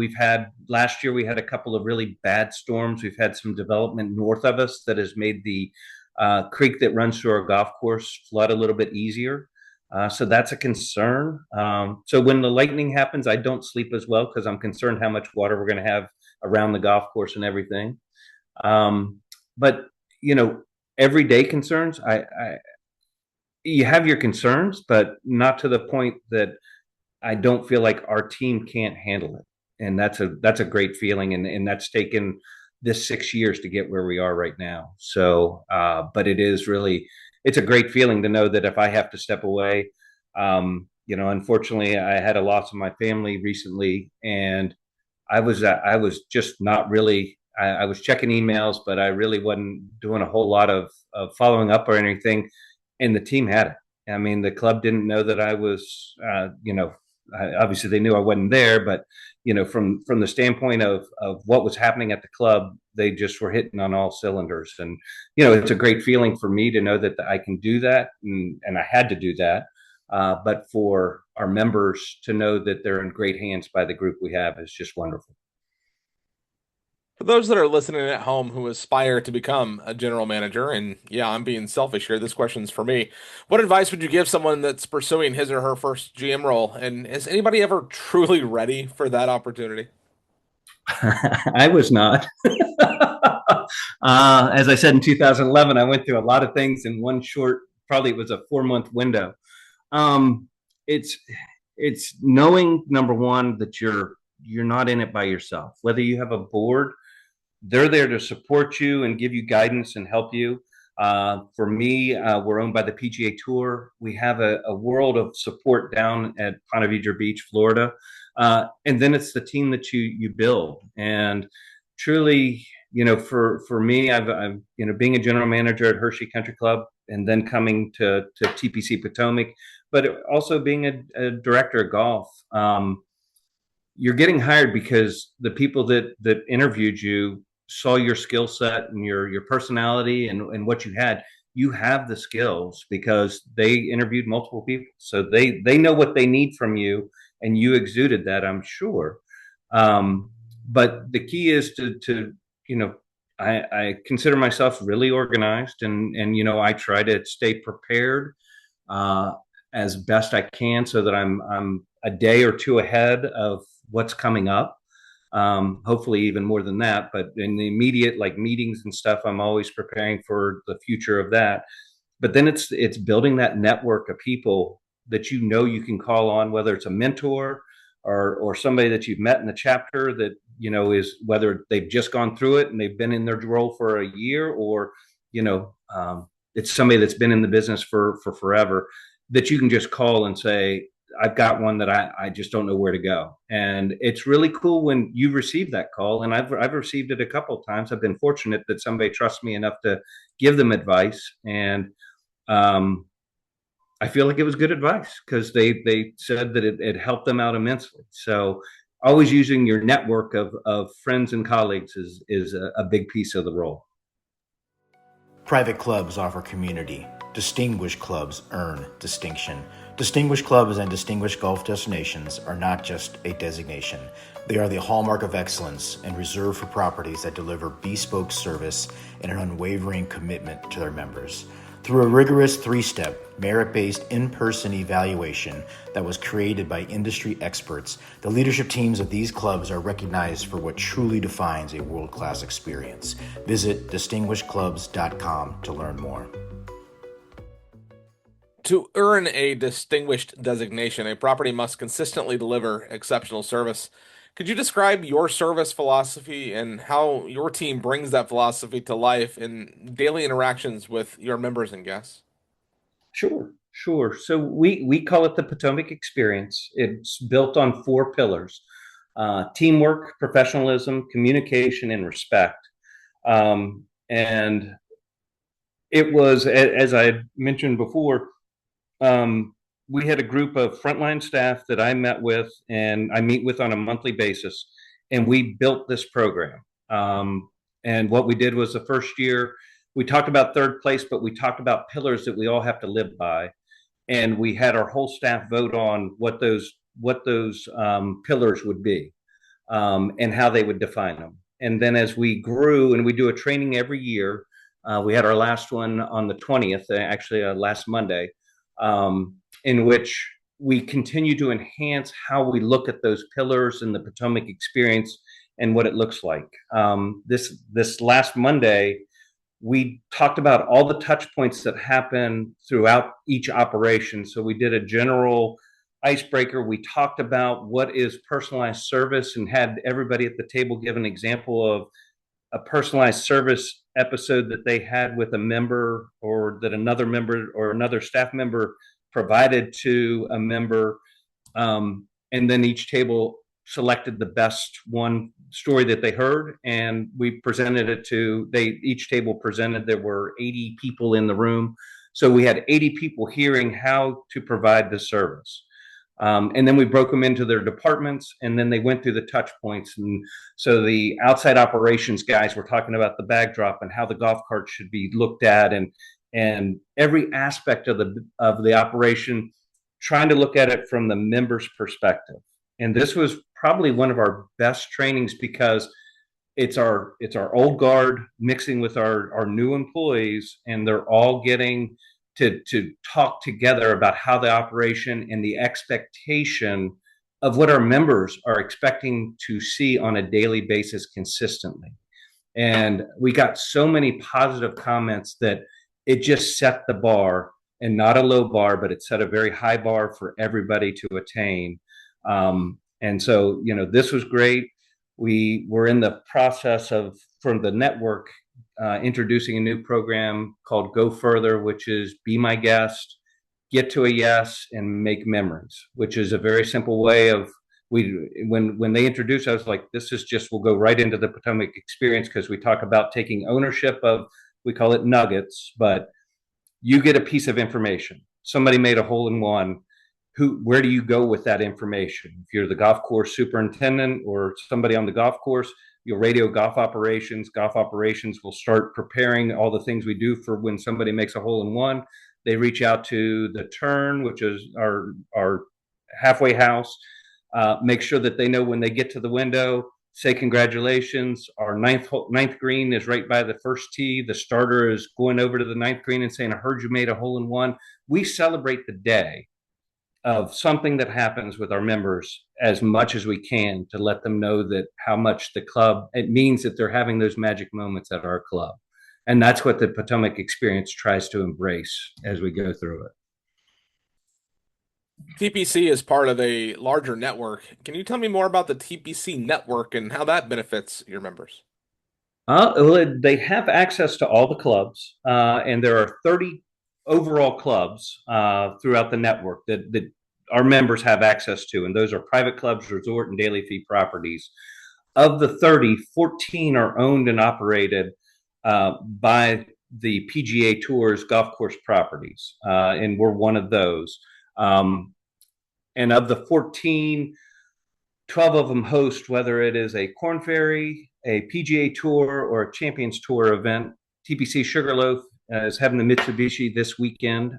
D: Last year, we had a couple of really bad storms. We've had some development north of us that has made the creek that runs through our golf course flood a little bit easier. So that's a concern. So when the lightning happens, I don't sleep as well because I'm concerned how much water we're going to have around the golf course and everything. But everyday concerns, you have your concerns, but not to the point that I don't feel like our team can't handle it. And that's a great feeling. And that's taken this 6 years to get where we are right now. So, but it's a great feeling to know that if I have to step away, unfortunately I had a loss of my family recently, and I was just not really, I was checking emails, but I really wasn't doing a whole lot of following up or anything. And the team had it. I mean, the club didn't know that I was, obviously they knew I wasn't there, but from the standpoint of what was happening at the club, they just were hitting on all cylinders. And it's a great feeling for me to know that I can do that, and I had to do that. But for our members to know that they're in great hands by the group we have is just wonderful.
B: For those that are listening at home who aspire to become a general manager, and yeah, I'm being selfish here, this question's for me. What advice would you give someone that's pursuing his or her first GM role? And is anybody ever truly ready for that opportunity?
D: I was not. As I said, in 2011, I went through a lot of things in one short, probably it was a 4-month window. Um, it's it's knowing, number one, that you're not in it by yourself. Whether you have a board, they're there to support you and give you guidance and help you. For me, we're owned by the PGA Tour. We have a world of support down at Ponte Vedra Beach, Florida, and then it's the team that you build. And truly, for me, I've being a general manager at Hershey Country Club, and then coming to TPC Potomac, but also being a director of golf. You're getting hired because the people that interviewed you saw your skill set and your personality and what you have the skills because they interviewed multiple people, so they know what they need from you, and you exuded that, I'm sure. But the key is to I consider myself really organized, and I try to stay prepared uh, as best I can, so that I'm a day or two ahead of what's coming up. Hopefully even more than that, but in the immediate, like meetings and stuff, I'm always preparing for the future of that. But then it's building that network of people that you can call on, whether it's a mentor or somebody that you've met in the chapter that is, whether they've just gone through it and they've been in their role for a year, or it's somebody that's been in the business for forever, that you can just call and say, I've got one that I just don't know where to go. And it's really cool when you receive that call. And I've received it a couple of times. I've been fortunate that somebody trusts me enough to give them advice. And I feel like it was good advice because they said that it helped them out immensely. So always using your network of friends and colleagues is a big piece of the role.
E: Private clubs offer community. Distinguished clubs earn distinction. Distinguished clubs and distinguished golf destinations are not just a designation. They are the hallmark of excellence and reserved for properties that deliver bespoke service and an unwavering commitment to their members. Through a rigorous 3-step, merit-based in-person evaluation that was created by industry experts, the leadership teams of these clubs are recognized for what truly defines a world-class experience. Visit distinguishedclubs.com to learn more.
B: To earn a distinguished designation, a property must consistently deliver exceptional service. Could you describe your service philosophy and how your team brings that philosophy to life in daily interactions with your members and guests?
D: Sure, sure. So we call it the Potomac Experience. It's built on four pillars: teamwork, professionalism, communication, and respect. And it was, as I mentioned before, um, we had a group of frontline staff that I met with and I meet with on a monthly basis, and we built this program. And what we did was the first year, we talked about third place, but we talked about pillars that we all have to live by, and we had our whole staff vote on what those pillars would be, and how they would define them. And then as we grew, and we do a training every year, we had our last one on the 20th, actually last Monday, in which we continue to enhance how we look at those pillars and the Potomac experience and what it looks like. This last Monday, we talked about all the touch points that happen throughout each operation. So we did a general icebreaker. We talked about what is personalized service and had everybody at the table give an example of a personalized service episode that they had with a member, or that another member or another staff member provided to a member. And then each table selected the best one story that they heard, and we presented it to, each table presented, there were 80 people in the room. So we had 80 people hearing how to provide the service. And then we broke them into their departments, and then they went through the touch points. And so the outside operations guys were talking about the bag drop and how the golf cart should be looked at, and every aspect of the operation, trying to look at it from the member's perspective. And this was probably one of our best trainings, because it's our old guard mixing with our new employees, and they're all getting to talk together about how the operation and the expectation of what our members are expecting to see on a daily basis consistently. And we got so many positive comments that it just set the bar, and not a low bar, but it set a very high bar for everybody to attain. And so, this was great. We were in the process of, from the network, introducing a new program called Go Further, which is be my guest, get to a yes, and make memories, which is a very simple way of, when they introduced, I was like, this is just, we'll go right into the Potomac experience, because we talk about taking ownership of, we call it nuggets, but you get a piece of information. Somebody made a hole in one. Where do you go with that information? If you're the golf course superintendent or somebody on the golf course, you'll radio golf operations. Golf operations will start preparing all the things we do for when somebody makes a hole in one. They reach out to the turn, which is our halfway house, make sure that they know when they get to the window, say congratulations. Our ninth green is right by the first tee. The starter is going over to the ninth green and saying, I heard you made a hole in one. We celebrate the day of something that happens with our members as much as we can, to let them know that how much the club, it means that they're having those magic moments at our club. And that's what the Potomac experience tries to embrace as we go through it.
B: TPC is part of a larger network. Can you tell me more about the TPC network and how that benefits your members?
D: Well, they have access to all the clubs, and there are 30 overall clubs throughout the network that our members have access to, and those are private clubs, resort, and daily fee properties. Of the 30, 14 are owned and operated by the PGA Tour's golf course properties, and we're one of those. And of the 14, 12 of them host, whether it is a Corn Ferry, a PGA Tour, or a Champions Tour event. TPC Sugarloaf is having the Mitsubishi this weekend,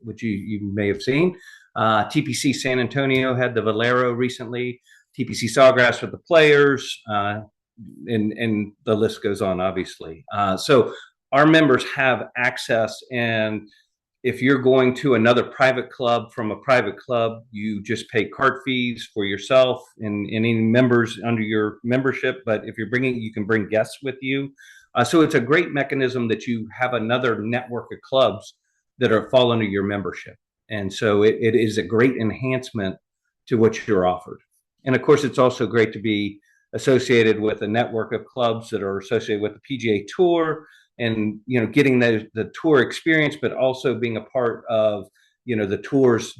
D: which you may have seen. TPC San Antonio had the Valero recently. TPC Sawgrass with the Players, and the list goes on, obviously. So our members have access, and if you're going to another private club from a private club, you just pay cart fees for yourself and any members under your membership. But if you're bringing, you can bring guests with you. So it's a great mechanism that you have another network of clubs that are fall under your membership. And so it is a great enhancement to what you're offered. And of course, it's also great to be associated with a network of clubs that are associated with the PGA Tour, and getting the tour experience, but also being a part of the tour's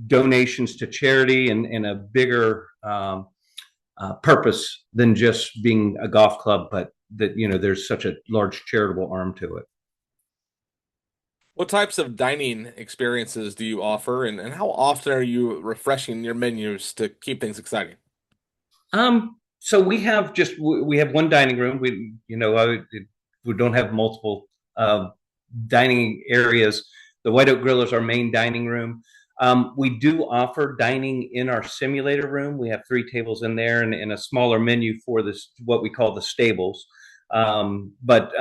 D: donations to charity and a bigger purpose than just being a golf club, but that there's such a large charitable arm to it.
B: What types of dining experiences do you offer, and how often are you refreshing your menus to keep things exciting?
D: So we have one dining room. We don't have multiple dining areas. The White Oak Grill is our main dining room. We do offer dining in our simulator room. We have 3 tables in there and a smaller menu for this, what we call the stables. But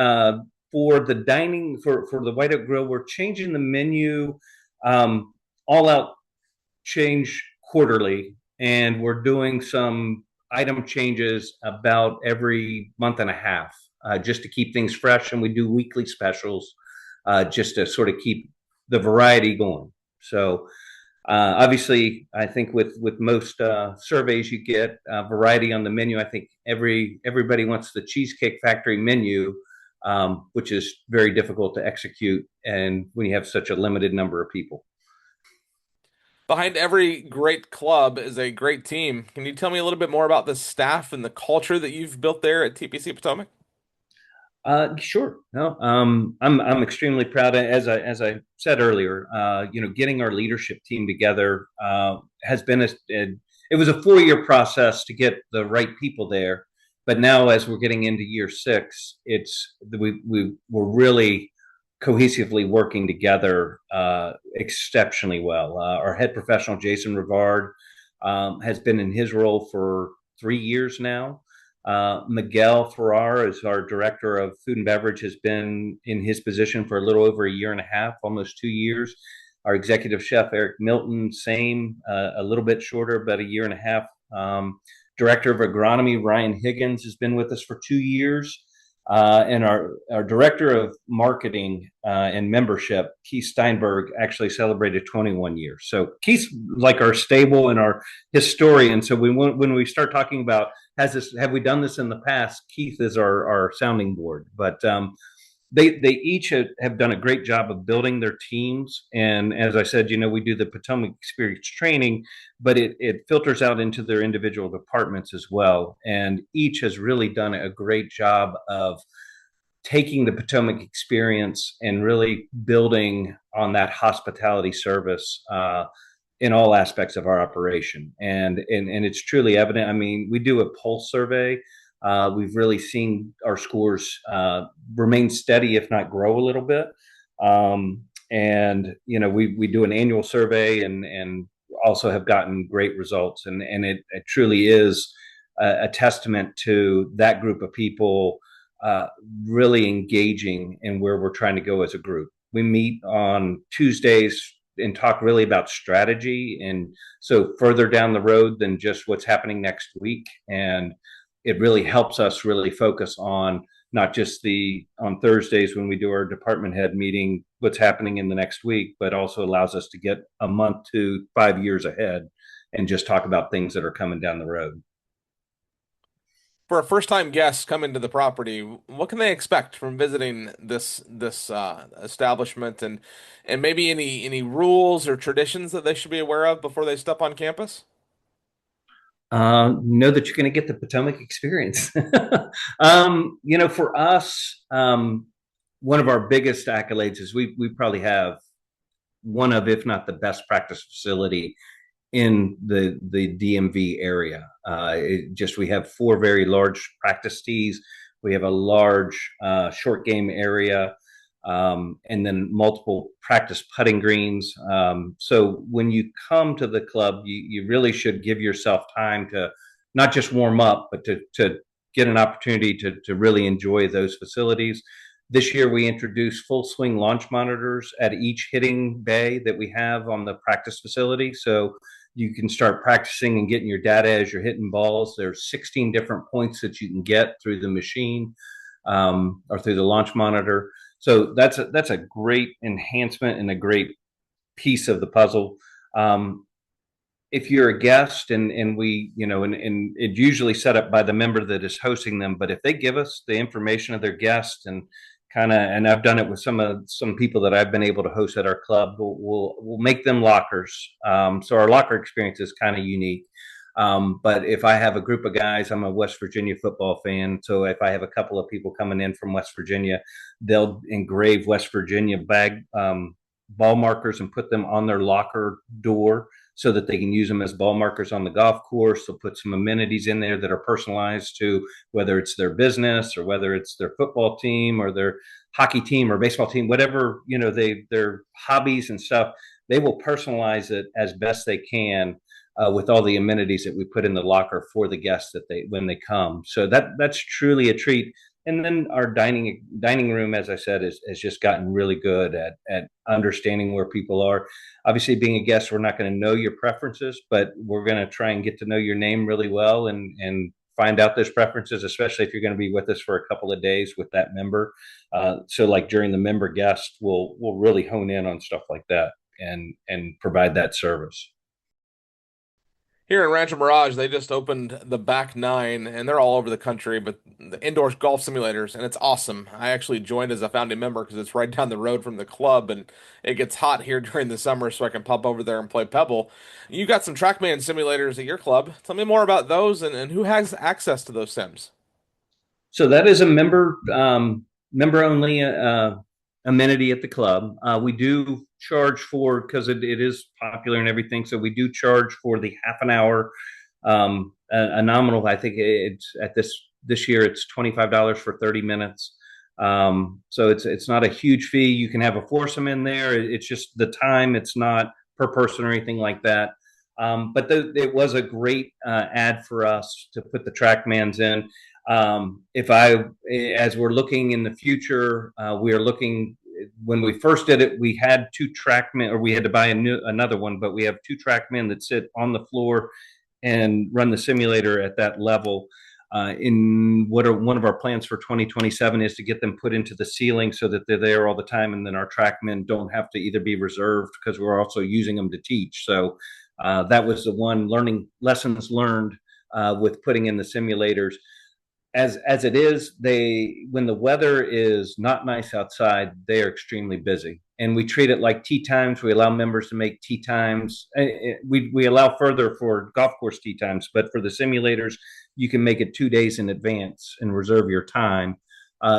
D: for the dining for the White Oak Grill, we're changing the menu all out change quarterly, and we're doing some item changes about every month and a half, just to keep things fresh. And we do weekly specials just to sort of keep the variety going. So obviously, I think with most surveys you get variety on the menu. I think everybody wants the Cheesecake Factory menu, which is very difficult to execute, and when you have such a limited number of people.
B: Behind every great club is a great team. Can you tell me a little bit more about the staff and the culture that you've built there at TPC Potomac?
D: Sure. No, I'm extremely proud. As I said earlier, getting our leadership team together has been it was a 4-year process to get the right people there, but now as we're getting into year 6, we're really cohesively working together exceptionally well. Our head professional, Jason Rivard, has been in his role for 3 years now. Miguel Ferrar is our director of food and beverage, has been in his position for a little over a year and a half, almost 2 years. Our executive chef, Eric Milton, same, a little bit shorter, about a year and a half. Director of agronomy, Ryan Higgins, has been with us for 2 years. And our director of marketing and membership, Keith Steinberg, actually celebrated 21 years. So Keith's like our stable and our historian. So when we start talking about have we done this in the past, Keith is our sounding board. But they each have done a great job of building their teams. And as I said, we do the Potomac Experience training, but it filters out into their individual departments as well. And each has really done a great job of taking the Potomac Experience and really building on that hospitality service in all aspects of our operation. And it's truly evident. I mean, we do a pulse survey. We've really seen our scores remain steady, if not grow a little bit. And we do an annual survey and also have gotten great results. And it truly is a testament to that group of people really engaging in where we're trying to go as a group. We meet on Tuesdays and talk really about strategy, and so further down the road than just what's happening next week. And it really helps us really focus on not just on Thursdays when we do our department head meeting, what's happening in the next week, but also allows us to get a month to 5 years ahead and just talk about things that are coming down the road.
B: For a first-time guest coming to the property, what can they expect from visiting this establishment, and maybe any rules or traditions that they should be aware of before they step on campus?
D: Know that you're going to get the Potomac experience. For us, one of our biggest accolades is we probably have one of, if not the best practice facility in the DMV area. We have 4 very large practice tees. We have a large short game area, and then multiple practice putting greens. So when you come to the club, you really should give yourself time to not just warm up, but to get an opportunity to really enjoy those facilities. This year, we introduced full swing launch monitors at each hitting bay that we have on the practice facility. So you can start practicing and getting your data as you're hitting balls. There's 16 different points that you can get through the machine or through the launch monitor. So that's a great enhancement and a great piece of the puzzle. If you're a guest and we, and it's usually set up by the member that is hosting them, but if they give us the information of their guest and and I've done it with some people that I've been able to host at our club, we'll make them lockers. So our locker experience is kind of unique. But if I have a group of guys, I'm a West Virginia football fan. So if I have a couple of people coming in from West Virginia, they'll engrave West Virginia ball markers and put them on their locker door so that they can use them as ball markers on the golf course. They'll put some amenities in there that are personalized to whether it's their business or whether it's their football team or their hockey team or baseball team, whatever, their hobbies and stuff. They will personalize it as best they can with all the amenities that we put in the locker for the guests when they come. So that's truly a treat. And then our dining room, as I said, has just gotten really good at understanding where people are. Obviously, being a guest, we're not going to know your preferences, but we're going to try and get to know your name really well and find out those preferences, especially if you're going to be with us for a couple of days with that member. So like during the member guest, we'll really hone in on stuff like that and provide that service.
B: Here in Rancho Mirage, they just opened the back nine, and they're all over the country, but the indoor golf simulators, and it's awesome. I actually joined as a founding member because it's right down the road from the club, and it gets hot here during the summer, so I can pop over there and play Pebble. You got some TrackMan simulators at your club. Tell me more about those and who has access to those sims.
D: So that is a member only amenity at the club. We do charge for because it is popular and everything. So we do charge for the half an hour, a nominal. I think it's at this year it's $25 for 30 minutes. So it's not a huge fee. You can have a foursome in there. It's just the time. It's not per person or anything like that. But it was a great ad for us to put the TrackMans in. As we're looking in the future, we are looking. When we first did it, we had two TrackMan, or we had to buy another one, but we have two TrackMan that sit on the floor and run the simulator at that level. One of our plans for 2027 is to get them put into the ceiling so that they're there all the time, and then our TrackMan don't have to either be reserved because we're also using them to teach. So that was the one lessons learned with putting in the simulators. As it is, when the weather is not nice outside, they are extremely busy, and we treat it like tee times. We allow members to make tee times. We allow further for golf course tee times, but for the simulators, you can make it 2 days in advance and reserve your time,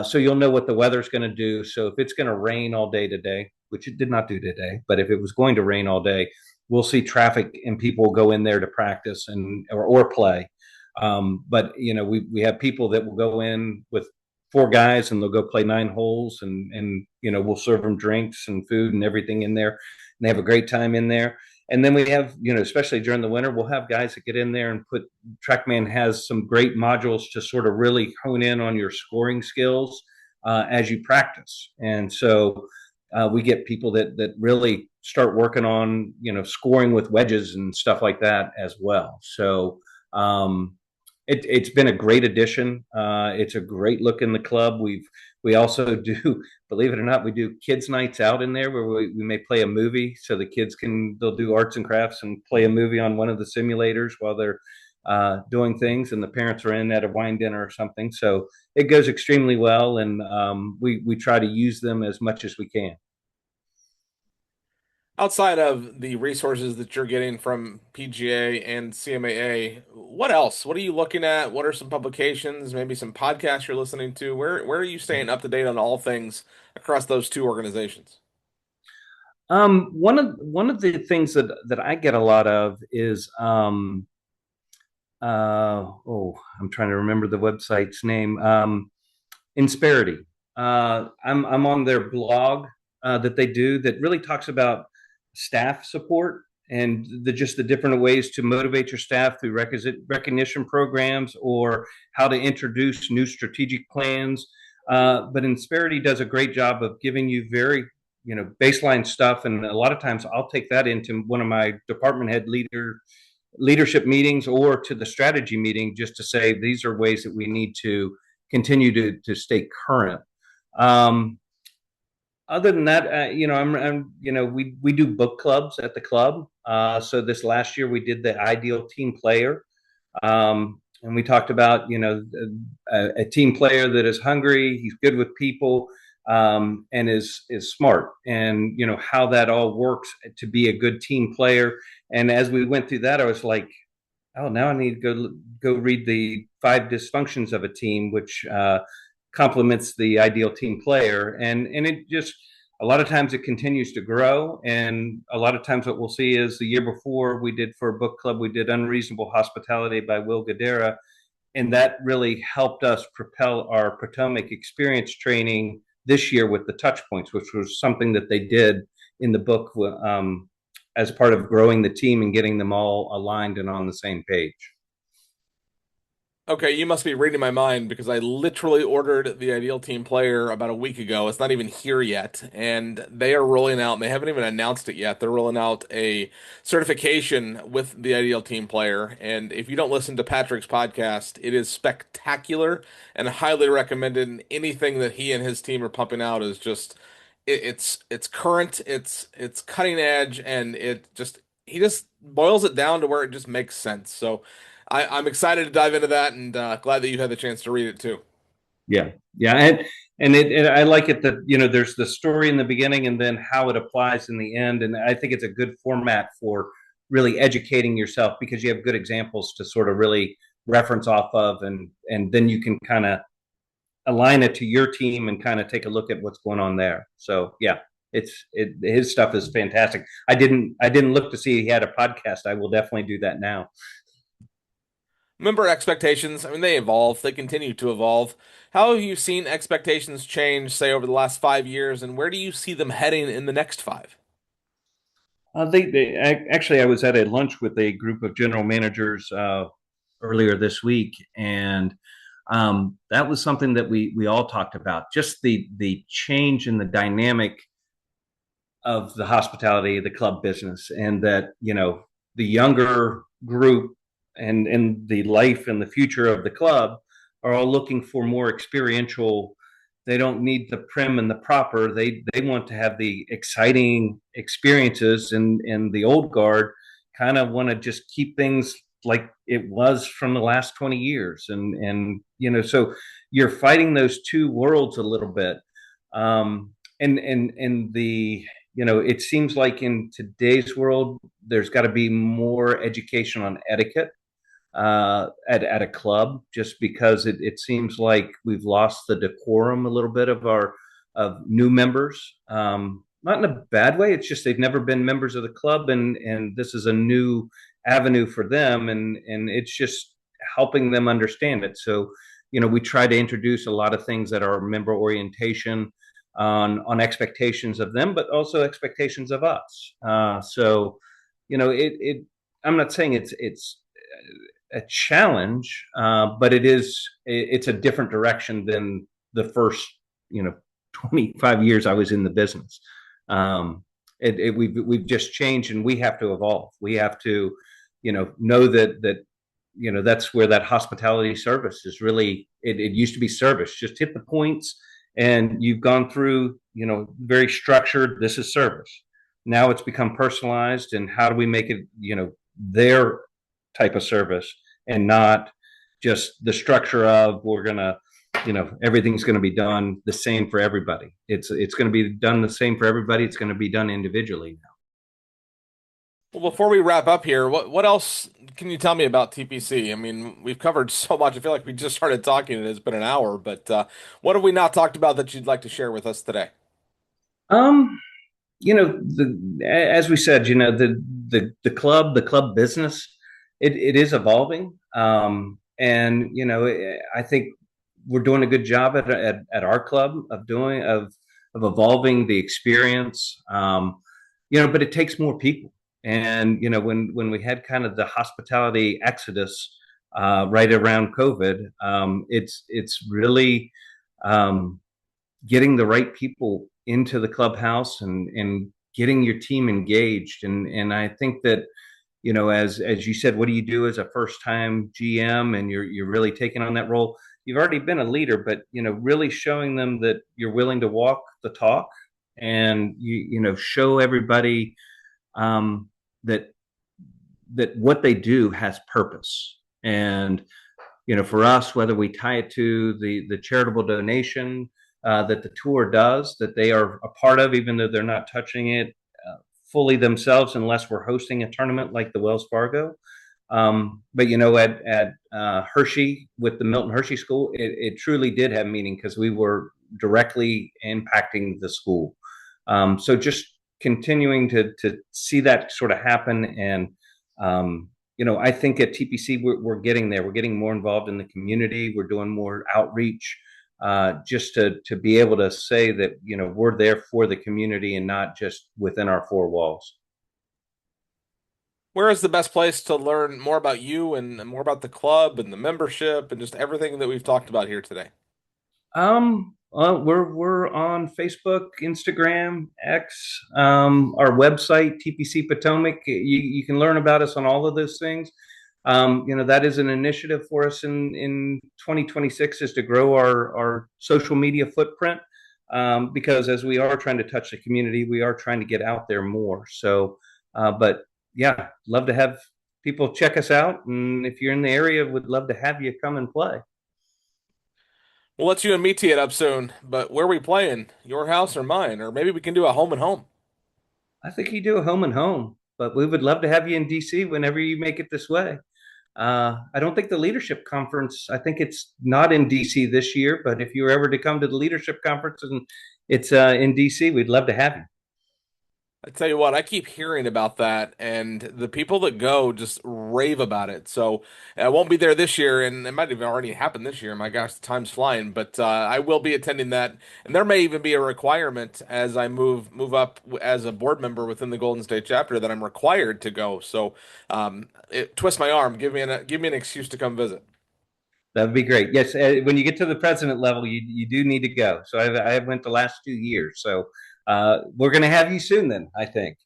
D: so you'll know what the weather's going to do. So if it's going to rain all day today, which it did not do today, but if it was going to rain all day, we'll see traffic and people go in there to practice or play. But we have people that will go in with 4 guys and they'll go play 9 holes and we'll serve them drinks and food and everything in there, and they have a great time in there. And then we have, especially during the winter, we'll have guys that get in there and TrackMan has some great modules to sort of really hone in on your scoring skills as you practice. And so we get people that really start working on, scoring with wedges and stuff like that as well. So it's been a great addition. It's a great look in the club. We also do, believe it or not, we do kids nights out in there where we may play a movie, so the kids they'll do arts and crafts and play a movie on one of the simulators while they're doing things, and the parents are in at a wine dinner or something. So it goes extremely well, and we try to use them as much as we can.
B: Outside of the resources that you're getting from PGA and CMAA, what else? What are you looking at? What are some publications, maybe some podcasts you're listening to? Where are you staying up to date on all things across those two organizations?
D: One of the things that I get a lot of is I'm trying to remember the website's name. Insperity. I'm on their blog that they do that really talks about staff support and just the different ways to motivate your staff through recognition programs or how to introduce new strategic plans. But Insperity does a great job of giving you very baseline stuff, and a lot of times I'll take that into one of my department head leadership meetings or to the strategy meeting just to say these are ways that we need to continue to stay current. Other than that, we do book clubs at the club. So this last year we did the ideal team player. And we talked about, a team player that is hungry, he's good with people, and is smart, and how that all works to be a good team player. And as we went through that, I was like, oh, now I need to go read the five dysfunctions of a team, which complements the ideal team player. And it just, a lot of times it continues to grow. And a lot of times what we'll see is the year before we did for a book club, we did Unreasonable Hospitality by Will Guidara. And that really helped us propel our Potomac experience training this year with the touch points, which was something that they did in the book, as part of growing the team and getting them all aligned and on the same page.
B: Okay, you must be reading my mind because I literally ordered the Ideal Team Player about a week ago. It's not even here yet, and they are rolling out, and they haven't even announced it yet. They're rolling out a certification with the Ideal Team Player, and if you don't listen to Patrick's podcast, it is spectacular and highly recommended. And anything that he and his team are pumping out is just it's current, it's cutting edge, and it just he just boils it down to where it just makes sense. So. I'm excited to dive into that and glad that you had the chance to read it too.
D: Yeah, yeah, and I like it that there's the story in the beginning and then how it applies in the end, and I think it's a good format for really educating yourself because you have good examples to sort of really reference off of, and then you can kind of align it to your team and kind of take a look at what's going on there. So yeah, his stuff is fantastic. I didn't look to see he had a podcast. I will definitely do that now.
B: Member expectations, I mean, they evolve, they continue to evolve. How have you seen expectations change, say, over the last 5 years, and where do you see them heading in the next five?
D: Actually, I was at a lunch with a group of general managers earlier this week, and that was something that we all talked about. Just the change in the dynamic of the hospitality, the club business, and that the younger group and the life and the future of the club are all looking for more experiential. They don't need the prim and the proper. They want to have the exciting experiences, and the old guard kind of want to just keep things like it was from the last 20 years. So you're fighting those two worlds a little bit. And the it seems like in today's world, there's got to be more education on etiquette at a club, just because it seems like we've lost the decorum a little bit of new members. Not in a bad way. It's just they've never been members of the club, and this is a new avenue for them, and it's just helping them understand it. So, we try to introduce a lot of things that are member orientation on expectations of them, but also expectations of us. So, I'm not saying it's a challenge, but it's a different direction than the first 25 years I was in the business. We've just changed, and we have to evolve. We have to know that that's where that hospitality service is really. It used to be service, just hit the points, and you've gone through very structured. This is service. Now it's become personalized, and how do we make it their type of service, and not just the structure of we're gonna everything's going to be done the same for everybody. It's going to be done the same for everybody. It's going to be done individually now.
B: Well, before we wrap up here, what else can you tell me about TPC? I mean, we've covered so much. I feel like we just started talking and it's been an hour, but what have we not talked about that you'd like to share with us today?
D: um as we said, the club business, it is evolving. And I think we're doing a good job at our club of evolving the experience. But it takes more people. And when we had kind of the hospitality exodus right around COVID, it's really getting the right people into the clubhouse, and getting your team engaged. And I think that as you said, what do you do as a first time GM, and you're really taking on that role? You've already been a leader, but really showing them that you're willing to walk the talk, and show everybody that what they do has purpose. And for us, whether we tie it to the charitable donation that the tour does, that they are a part of, even though they're not touching it fully themselves, unless we're hosting a tournament like the Wells Fargo. But at Hershey, with the Milton Hershey School, it truly did have meaning, because we were directly impacting the school. So just continuing to see that sort of happen. And I think at TPC we're getting there. We're getting more involved in the community. We're doing more outreach, just to be able to say that we're there for the community and not just within our four walls.
B: Where is the best place to learn more about you and more about the club and the membership and just everything that we've talked about here today?
D: We're on Facebook, Instagram, X, our website, TPC Potomac. You can learn about us on all of those things. That is an initiative for us in 2026, is to grow our social media footprint, because as we are trying to touch the community, we are trying to get out there more. So, but yeah, love to have people check us out. And if you're in the area, would love to have you come and play.
B: We'll let you and me tee it up soon, but where are we playing? Your house or mine? Or maybe we can do a home and home.
D: I think you do a home and home, but we would love to have you in DC whenever you make it this way. I don't think the leadership conference, I think it's not in DC this year, but if you were ever to come to the leadership conference and it's in DC, we'd love to have you.
B: I tell you what, I keep hearing about that, and the people that go just rave about it. So I won't be there this year, and it might have already happened this year. My gosh, the time's flying. But I will be attending that, and there may even be a requirement as I move up as a board member within the Golden State chapter that I'm required to go. So twist my arm, give me an excuse to come visit.
D: That would be great. Yes, when you get to the president level, you do need to go. So I went the last 2 years. So we're going to have you soon then, I think.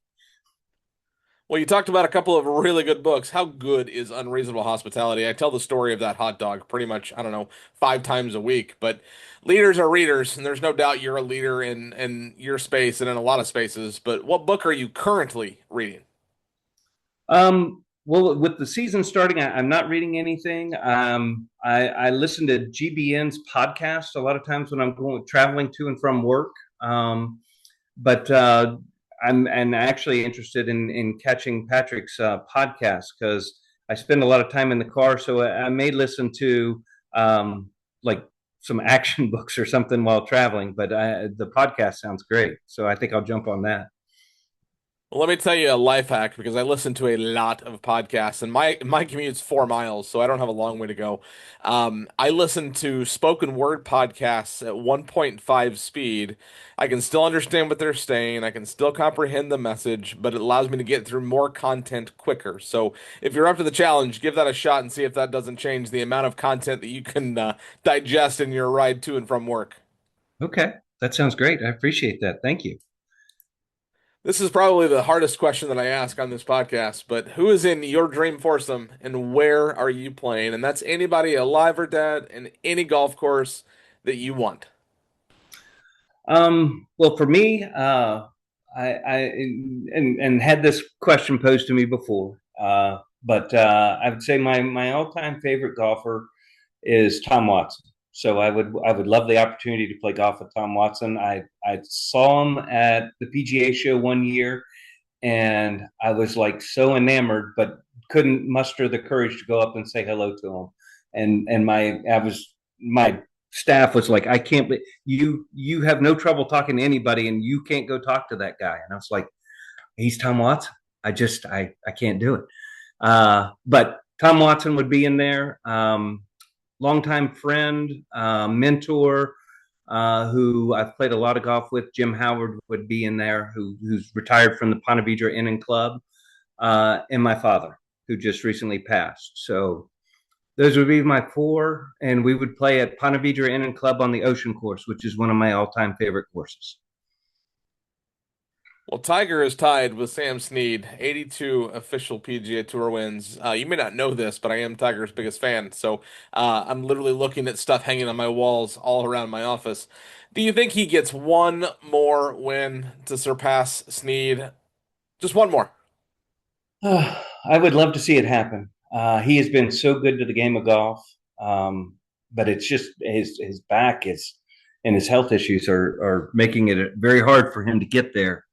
B: Well, you talked about a couple of really good books. How good is Unreasonable Hospitality? I tell the story of that hot dog pretty much, I don't know, 5 times a week. But leaders are readers, and there's no doubt you're a leader in your space and in a lot of spaces. But what book are you currently reading?
D: Well, with the season starting, I'm not reading anything. I listen to GBN's podcast a lot of times when I'm traveling to and from work. But I'm actually interested in catching Patrick's podcast, because I spend a lot of time in the car. So I may listen to like some action books or something while traveling. But the podcast sounds great, so I think I'll jump on that.
B: Well, let me tell you a life hack, because I listen to a lot of podcasts, and my commute's 4 miles, so I don't have a long way to go. I listen to spoken word podcasts at 1.5 speed. I can still understand what they're saying. I can still comprehend the message, but it allows me to get through more content quicker. So if you're up to the challenge, give that a shot and see if that doesn't change the amount of content that you can digest in your ride to and from work.
D: Okay, that sounds great. I appreciate that. Thank you.
B: This is probably the hardest question that I ask on this podcast, but who is in your dream foursome and where are you playing? And that's anybody alive or dead in any golf course that you want.
D: Well, for me, I and had this question posed to me before, but I would say my all-time favorite golfer is Tom Watson. So I would love the opportunity to play golf with Tom Watson. I saw him at the PGA show one year, and I was like so enamored, but couldn't muster the courage to go up and say hello to him. And my staff was like, I can't, you have no trouble talking to anybody, and you can't go talk to that guy. And I was like, he's Tom Watson. I can't do it. But Tom Watson would be in there. Longtime friend, mentor, who I've played a lot of golf with. Jim Howard would be in there, who's retired from the Ponte Vedra Inn and Club, and my father, who just recently passed. So those would be my four, and we would play at Ponte Vedra Inn and Club on the Ocean Course, which is one of my all-time favorite courses.
B: Well, Tiger is tied with Sam Snead, 82 official PGA Tour wins. You may not know this, but I am Tiger's biggest fan, so I'm literally looking at stuff hanging on my walls all around my office. Do you think he gets one more win to surpass Snead? Just one more.
D: I would love to see it happen. He has been so good to the game of golf, but it's just his back is and his health issues are making it very hard for him to get there.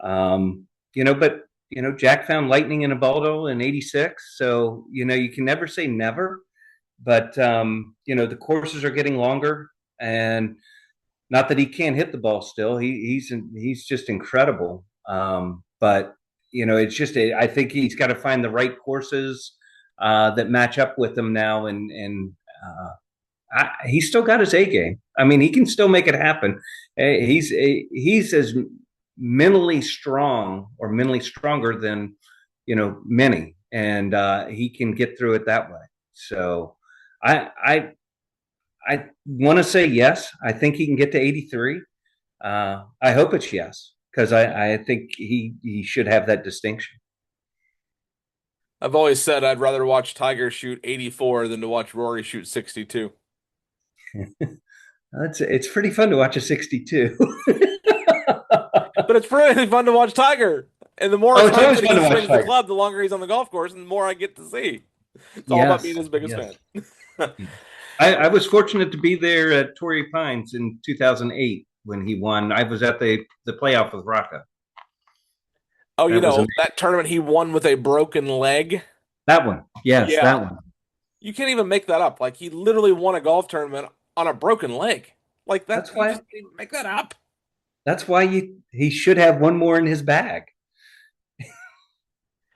D: But Jack found lightning in a bottle in '86, so you can never say never. But the courses are getting longer, and not that he can't hit the ball still. He's just incredible. But it's just I think he's got to find the right courses that match up with him now, and he's still got his A game. I mean, he can still make it happen. He's as mentally strong or mentally stronger than many, and he can get through it that way. So I want to say yes. I think he can get to 83. I hope it's yes, because I think he should have that distinction.
B: I've always said I'd rather watch Tiger shoot 84 than to watch Rory shoot 62.
D: It's pretty fun to watch a 62.
B: But it's pretty fun to watch Tiger. And the more
D: Oh, it's
B: times
D: always
B: that
D: fun
B: he
D: to watch
B: swings the
D: Tiger.
B: club, the longer he's on the golf course, and the more I get to see. It's all about being
D: Yes,
B: his biggest
D: yes.
B: fan.
D: I was fortunate to be there at Torrey Pines in 2008 when he won. I was at the playoff with Rocca.
B: Oh,
D: That was amazing.
B: that tournament he won with a broken leg.
D: That one. Yes,
B: Yeah.
D: that one.
B: You can't even make that up. Like, he literally won a golf tournament on a broken leg. Like, that,
D: That's
B: you
D: why.
B: just can't even make that up.
D: That's why he should have one more in his bag.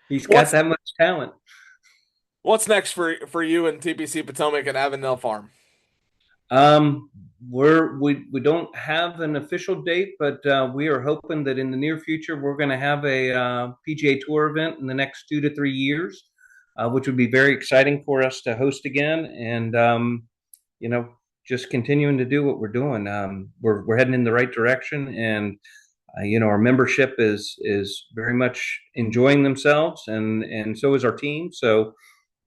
D: He's got
B: What's
D: that much talent.
B: what's next for you and TPC Potomac and Avenel Farm?
D: Um, we don't have an official date, but we are hoping that in the near future we're going to have a PGA Tour event in the next 2 to 3 years, which would be very exciting for us to host again. And you know, just continuing to do what we're doing. We're heading in the right direction, and our membership is very much enjoying themselves, and so is our team. So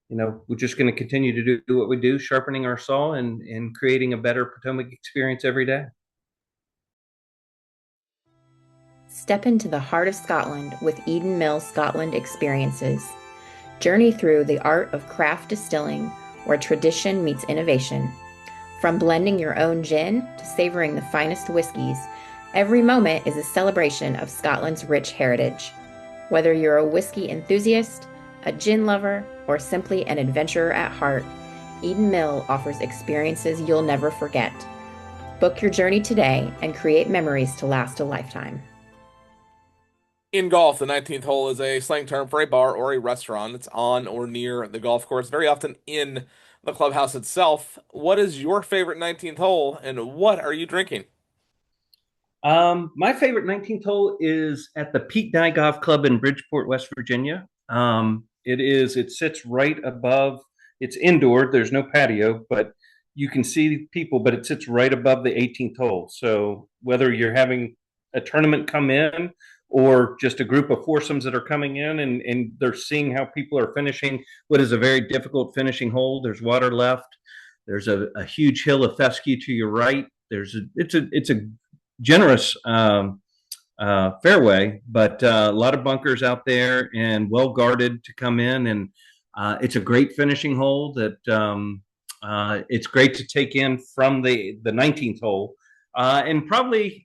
D: we're just going to continue to do what we do, sharpening our saw and creating a better Potomac experience every day.
C: Step into the heart of Scotland with Eden Mill Scotland Experiences. Journey through the art of craft distilling, where tradition meets innovation. From blending your own gin to savoring the finest whiskeys, every moment is a celebration of Scotland's rich heritage. Whether you're a whiskey enthusiast, a gin lover, or simply an adventurer at heart, Eden Mill offers experiences you'll never forget. Book your journey today and create memories to last a lifetime.
B: In golf, the 19th hole is a slang term for a bar or a restaurant. It's on or near the golf course, very often in the clubhouse itself. What is your favorite 19th hole, and what are you drinking?
D: My favorite 19th hole is at the Pete Dye Golf Club in Bridgeport, West Virginia. It sits right above, it's indoor, there's no patio, but you can see people, but it sits right above the 18th hole. So whether you're having a tournament come in or just a group of foursomes that are coming in and they're seeing how people are finishing what is a very difficult finishing hole, there's water left. There's a huge hill of fescue to your right. It's a generous fairway, but a lot of bunkers out there and well guarded to come in. And it's a great finishing hole that it's great to take in from the 19th hole, and probably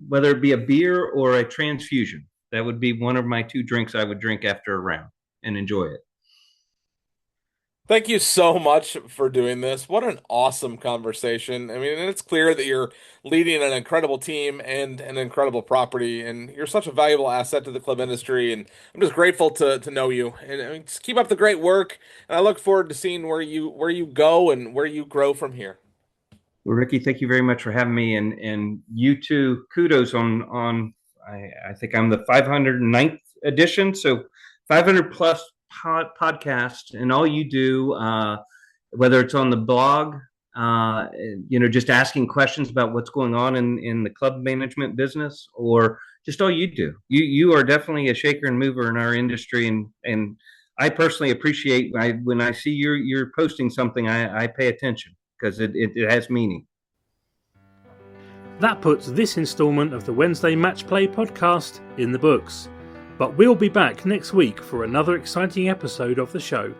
D: whether it be a beer or a transfusion. That would be one of my two drinks I would drink after a round and enjoy it.
B: Thank you so much for doing this. What an awesome conversation. I mean, and it's clear that you're leading an incredible team and an incredible property, and you're such a valuable asset to the club industry. And I'm just grateful to know you. And I mean, just keep up the great work. And I look forward to seeing where you go and where you grow from here.
D: Well, Ricky, thank you very much for having me, and you too. Kudos on I think I'm the 509th edition, so 500 plus podcasts, and all you do, whether it's on the blog, just asking questions about what's going on in the club management business, or just all you do. You are definitely a shaker and mover in our industry, and I personally appreciate when I see you're posting something, I pay attention because it has meaning.
F: That puts this instalment of the Wednesday Match Play podcast in the books. But we'll be back next week for another exciting episode of the show.